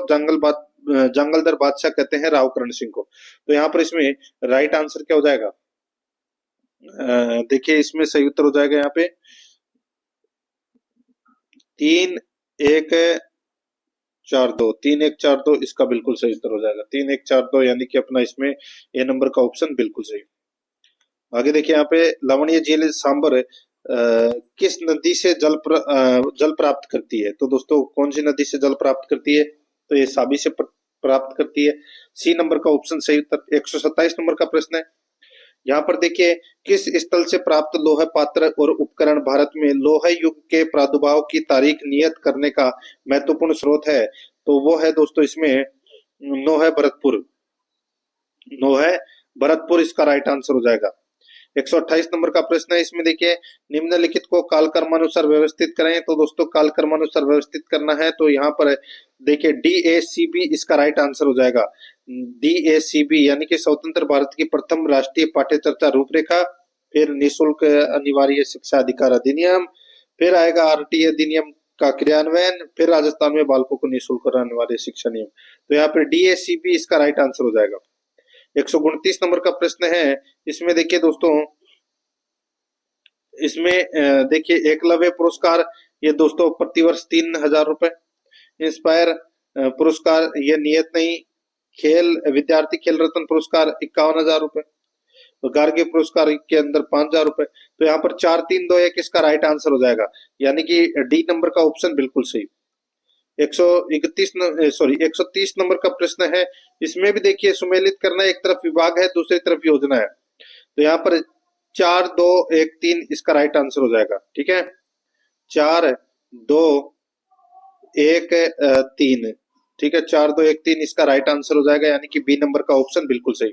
जंगलदर बादशाह कहते हैं राव करण सिंह को। तो यहाँ पर इसमें राइट आंसर क्या हो जाएगा? देखिए इसमें सही उत्तर हो जाएगा यहाँ पे 3 1 4 2, 3 1 4 2 इसका बिल्कुल सही उत्तर हो जाएगा। 3 1 4 2, यानी कि अपना इसमें ए नंबर का ऑप्शन बिल्कुल सही। आगे देखिए यहाँ पे लवणीय झील सांबर किस नदी से जल प्राप्त करती है? तो दोस्तों कौन सी नदी से जल प्राप्त करती है? तो ये साबी से प्राप्त करती है, सी नंबर का ऑप्शन सही उत्तर। 127 नंबर का प्रश्न है, यहाँ पर देखिए किस स्थल से प्राप्त लोह पात्र और उपकरण भारत में लोह युग के प्रादुर्भाव की तारीख नियत करने का महत्वपूर्ण स्रोत है? तो वो है दोस्तों इसमें नोह भरतपुर, नोह भरतपुर इसका राइट आंसर हो जाएगा। 128 नंबर का प्रश्न है, इसमें देखिए निम्नलिखित को कालक्रमानुसार व्यवस्थित करें। तो दोस्तों कालक्रमानुसार व्यवस्थित करना है तो यहाँ पर देखिए DACB इसका राइट आंसर हो जाएगा। DACB यानी कि स्वतंत्र भारत की प्रथम राष्ट्रीय पाठ्य चर्चा रूपरेखा, फिर निःशुल्क अनिवार्य शिक्षा अधिकार अधिनियम, फिर आएगा RT अधिनियम का क्रियान्वयन, फिर राजस्थान में बालकों को निःशुल्क अनिवार्य शिक्षा नियम। तो यहाँ पर DACB इसका राइट आंसर हो जाएगा। 129 नंबर का प्रश्न है, इसमें देखिए दोस्तों, इसमें देखिए एकलव्य पुरस्कार ये दोस्तों प्रतिवर्ष 3000 रुपए, इंस्पायर पुरस्कार ये नियत नहीं, खेल विद्यार्थी खेल रत्न पुरस्कार 51,000 रुपए, तो गार्गी पुरस्कार के अंदर 5,000 रुपए। तो यहाँ पर 4 3 2 1 इसका राइट आंसर हो जाएगा, यानी कि डी नंबर का ऑप्शन बिल्कुल सही। 130 नंबर का प्रश्न है, इसमें भी देखिए सुमेलित करना, एक तरफ विभाग है दूसरी तरफ योजना है। तो यहाँ पर 4213 इसका राइट आंसर हो जाएगा। ठीक है, 4213। ठीक है, 4213 इसका राइट आंसर हो जाएगा, यानी कि बी नंबर का ऑप्शन बिल्कुल सही।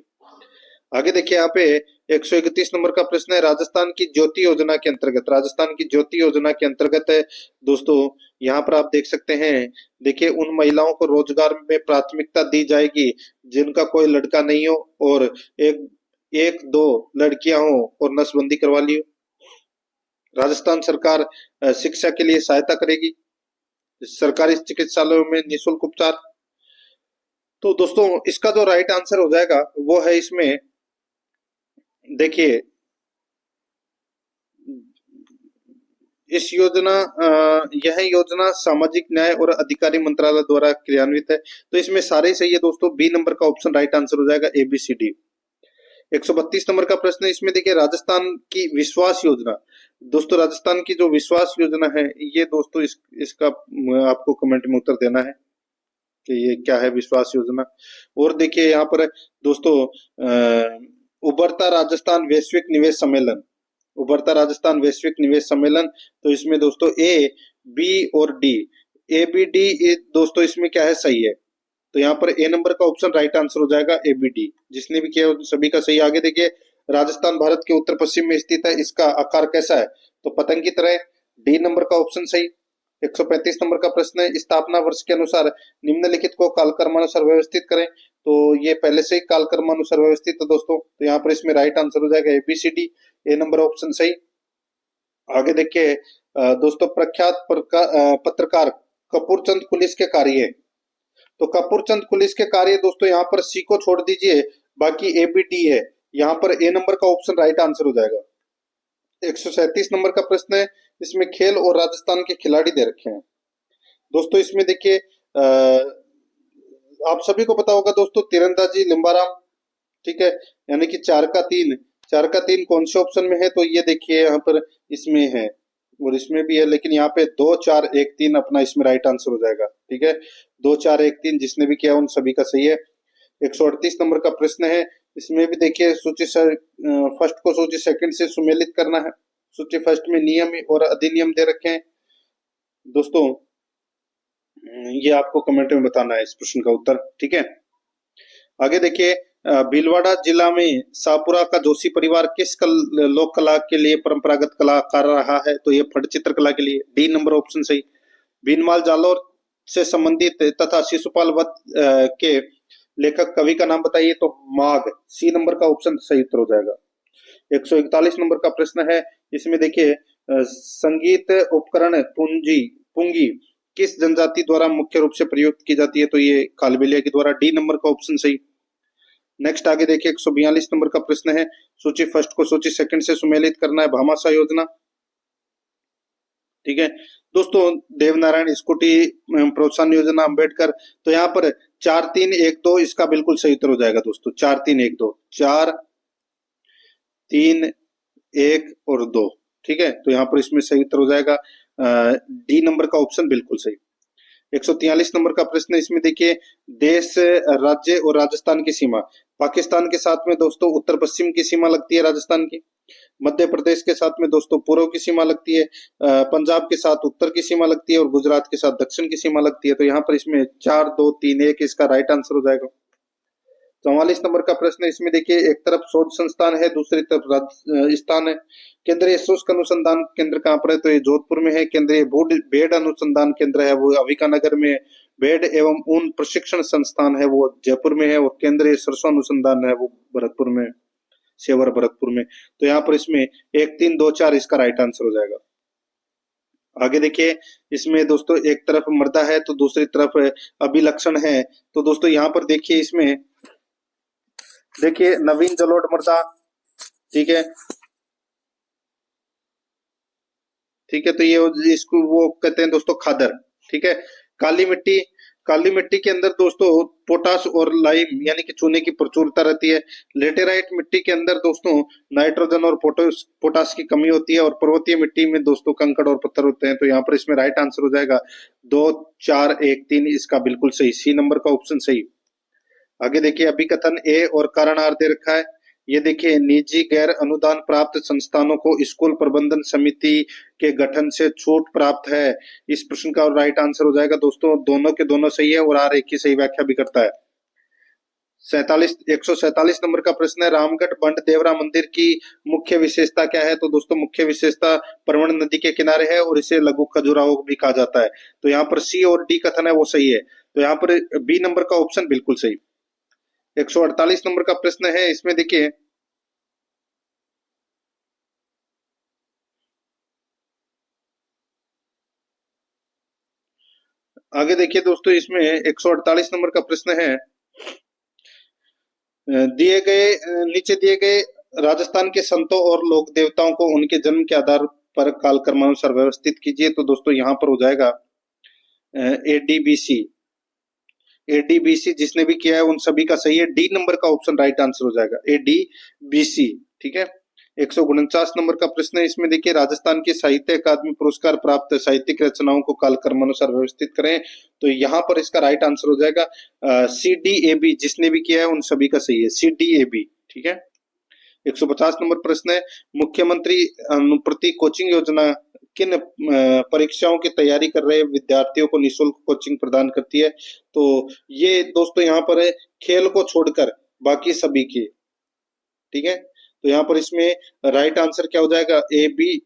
आगे देखिए यहाँ पे 131 नंबर का प्रश्न है, राजस्थान की ज्योति योजना के अंतर्गत, राजस्थान की ज्योति योजना के अंतर्गत है दोस्तों, यहाँ पर आप देख सकते हैं, देखिए उन महिलाओं को रोजगार में प्राथमिकता दी जाएगी जिनका कोई लड़का नहीं हो और एक एक दो लड़कियां हो और नसबंदी करवा ली हो। राजस्थान सरकार शिक्षा के लिए सहायता करेगी, सरकारी चिकित्सालयों में निःशुल्क उपचार। तो दोस्तों इसका जो राइट आंसर हो जाएगा वो है इसमें, देखिए इस योजना यह योजना सामाजिक न्याय और अधिकारी मंत्रालय द्वारा क्रियान्वित है। तो इसमें सारे सही है दोस्तों, बी नंबर का ऑप्शन राइट आंसर हो जाएगा, ABCD। 132 नंबर का प्रश्न है, इसमें देखिए राजस्थान की विश्वास योजना, दोस्तों राजस्थान की जो विश्वास योजना है ये दोस्तों इसका आपको कमेंट में उत्तर देना है कि ये क्या है विश्वास योजना। और देखिए यहाँ पर दोस्तों उभरता राजस्थान वैश्विक निवेश सम्मेलन, उभरता राजस्थान वैश्विक निवेश सम्मेलन, तो इसमें दोस्तों A, B और D, ABD दोस्तों इसमें क्या है सही है, तो यहाँ पर A नंबर का ऑप्शन राइट आंसर हो जाएगा, ABD। जिसने भी किया सभी का सही। आगे देखिए राजस्थान भारत के उत्तर पश्चिम में स्थित है, इसका आकार कैसा है, तो पतंग की तरह, D नंबर का ऑप्शन सही। 135 नंबर का प्रश्न है, स्थापना वर्ष के अनुसार निम्नलिखित को कालक्रमानुसार व्यवस्थित करें, तो ये पहले से ही कालक्रमानुसार व्यवस्थित है दोस्तों, तो यहाँ पर इसमें राइट आंसर हो जाएगा ABCD, A नंबर ऑप्शन सही। आगे देखिए दोस्तों प्रख्यात पत्रकार कपूरचंद कुलिस के कार्य, तो कपूरचंद कुलिस के कार्य दोस्तों यहाँ पर C को छोड़ दीजिए, बाकी ABD है, यहाँ पर A नंबर का ऑप्शन राइट आंसर हो जाएगा। 137 नंबर का प्रश्न है, इसमें खेल और राजस्थान के खिलाड़ी दे रखे हैं दोस्तों, इसमें देखिए आप सभी को पता होगा दोस्तों तीरंदाजी लिम्बाराम, ठीक है, यानी कि 4 का 3, 4 का 3 कौन से ऑप्शन में है, तो ये देखिए यहाँ पर इसमें है और इसमें भी है, लेकिन यहाँ पे 2 4 1 3 अपना इसमें राइट आंसर हो जाएगा। ठीक है, 2 4 1 3 जिसने भी किया उन सभी का सही है। 138 नंबर का प्रश्न है, इसमें भी देखिए सूची फर्स्ट को सूची सेकंड से सुमेलित करना है। सूची फर्स्ट में नियम और अधिनियम दे रखे हैं दोस्तों, ये आपको कमेंट में बताना है इस प्रश्न का उत्तर। ठीक है, आगे देखिए भीलवाड़ा जिला में शाहपुरा का जोशी परिवार किस लोक कला के लिए परंपरागत कलाकार रहा है, तो ये फट चित्रकला के लिए, D नंबर ऑप्शन सही। भीनमाल जालोर से संबंधित तथा शिशुपाल वध के लेखक कवि का नाम बताइए, तो माघ, C नंबर का ऑप्शन सही उत्तर हो जाएगा। 141 नंबर का प्रश्न है, इसमें देखिए संगीत उपकरण पुंगी किस जनजाति द्वारा मुख्य रूप से प्रयुक्त की जाती है, तो ये कालबेलिया के द्वारा, D नंबर का ऑप्शन सही। नेक्स्ट आगे देखिए 142 नंबर का प्रश्न है, सूची फर्स्ट को सूची सेकंड से सुमेलित करना है, भामाशाह योजना। ठीक है दोस्तों, देवनारायण स्कूटी प्रोत्साहन योजना, अंबेडकर, तो यहाँ पर 4 3 1 2 इसका बिल्कुल सही उत्तर हो जाएगा दोस्तों, 4 3 1 2, 4 3 1 और 2। ठीक है, तो यहाँ पर इसमें सही उत्तर हो जाएगा D नंबर का ऑप्शन बिल्कुल सही। 143 नंबर का प्रश्न, इसमें देखिए देश, राज्य और राजस्थान की सीमा, पाकिस्तान के साथ में दोस्तों उत्तर पश्चिम की सीमा लगती है राजस्थान की, मध्य प्रदेश के साथ में दोस्तों पूर्व की सीमा लगती है, पंजाब के साथ उत्तर की सीमा लगती है और गुजरात के साथ दक्षिण की सीमा लगती है, तो यहाँ पर इसमें 4 2 3 1 इसका राइट आंसर हो जाएगा। 44 नंबर का प्रश्न, इसमें देखिए एक तरफ शोध संस्थान है, दूसरी तरफ राजस्थान है, केंद्रीय शुष्क अनुसंधान केंद्र कहाँ पर है, तो ये जोधपुर में है। केंद्रीय भेड़ अनुसंधान केंद्र है वो अविकानगर में, भेड़ एवं ऊन प्रशिक्षण संस्थान है वो जयपुर में है, और केंद्रीय सरसों अनुसंधान है वो भरतपुर में, सेवर भरतपुर में। तो यहाँ पर इसमें 1 3 2 4 इसका राइट आंसर हो जाएगा। आगे देखिए इसमें दोस्तों एक तरफ मृदा है तो दूसरी तरफ अभिलक्षण है, तो दोस्तों यहाँ पर देखिए इसमें देखिए नवीन जलोढ़ मृदा, ठीक है, ठीक है, तो ये इसको वो कहते हैं दोस्तों खादर। ठीक है, काली मिट्टी, काली मिट्टी के अंदर दोस्तों पोटास और लाइम यानी कि चूने की प्रचुरता रहती है। लेटेराइट मिट्टी के अंदर दोस्तों नाइट्रोजन और पोटास की कमी होती है, और पर्वतीय मिट्टी में दोस्तों कंकड़ और पत्थर होते हैं। तो यहाँ पर इसमें राइट आंसर हो जाएगा 2 4 1 3 इसका बिल्कुल सही, C नंबर का ऑप्शन सही। आगे देखिए अभिकथन A और कारण R दे रखा है। ये देखिए, निजी गैर अनुदान प्राप्त संस्थानों को स्कूल प्रबंधन समिति के गठन से छूट प्राप्त है। इस प्रश्न का राइट आंसर हो जाएगा दोस्तों, दोनों के दोनों सही है और आर एक की सही व्याख्या भी करता है। 147 नंबर का प्रश्न है, रामगढ़ बंड देवरा मंदिर की मुख्य विशेषता क्या है? तो दोस्तों मुख्य विशेषता परवण नदी के किनारे है और इसे लघु खजुराहो भी कहा जाता है। तो यहाँ पर सी और डी कथन है वो सही है, तो यहाँ पर बी नंबर का ऑप्शन बिल्कुल सही। 148 नंबर का प्रश्न है, इसमें देखिए, आगे देखिए दोस्तों, इसमें 148 नंबर का प्रश्न है, दिए गए नीचे दिए गए राजस्थान के संतों और लोक देवताओं को उनके जन्म के आधार पर कालक्रमानुसार व्यवस्थित कीजिए। तो दोस्तों यहाँ पर हो जाएगा एडीबीसी। एडीबीसी जिसने भी किया है उन सभी का सही है, डी नंबर का ऑप्शन राइट आंसर हो जाएगा, एडीबीसी। ठीक है। 149 नंबर का प्रश्न है, इसमें देखिए, राजस्थान की साहित्य अकादमी पुरस्कार प्राप्त साहित्यिक रचनाओं को कालक्रमानुसार व्यवस्थित करें। तो यहाँ पर इसका राइट आंसर हो जाएगा CDAB। जिसने भी किया है उन सभी का सही है, CDAB। ठीक है। 150 नंबर प्रश्न है, मुख्यमंत्री अनुप्रति कोचिंग योजना किन परीक्षाओं की तैयारी कर रहे विद्यार्थियों को निःशुल्क कोचिंग प्रदान करती है? तो ये दोस्तों यहाँ पर है खेल को छोड़कर बाकी सभी की। ठीक है। तो यहाँ पर इसमें राइट आंसर क्या हो जाएगा? ए बी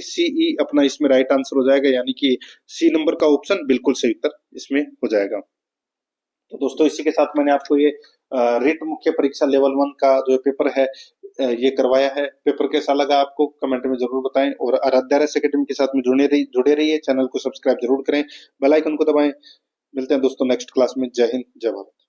सी ई अपना इसमें राइट आंसर हो जाएगा, यानी कि सी नंबर का ऑप्शन बिल्कुल सही उत्तर इसमें हो जाएगा। तो दोस्तों इसी के साथ मैंने आपको ये रिट मुख्य परीक्षा लेवल 1 का जो पेपर है ये करवाया है। पेपर कैसा लगा आपको कमेंट में जरूर बताएं, और आराध्या रस एकेडमी के साथ में जुड़े रहिए। चैनल को सब्सक्राइब जरूर करें, बेल आइकन को दबाएं। मिलते हैं दोस्तों नेक्स्ट क्लास में। जय हिंद, जय भारत।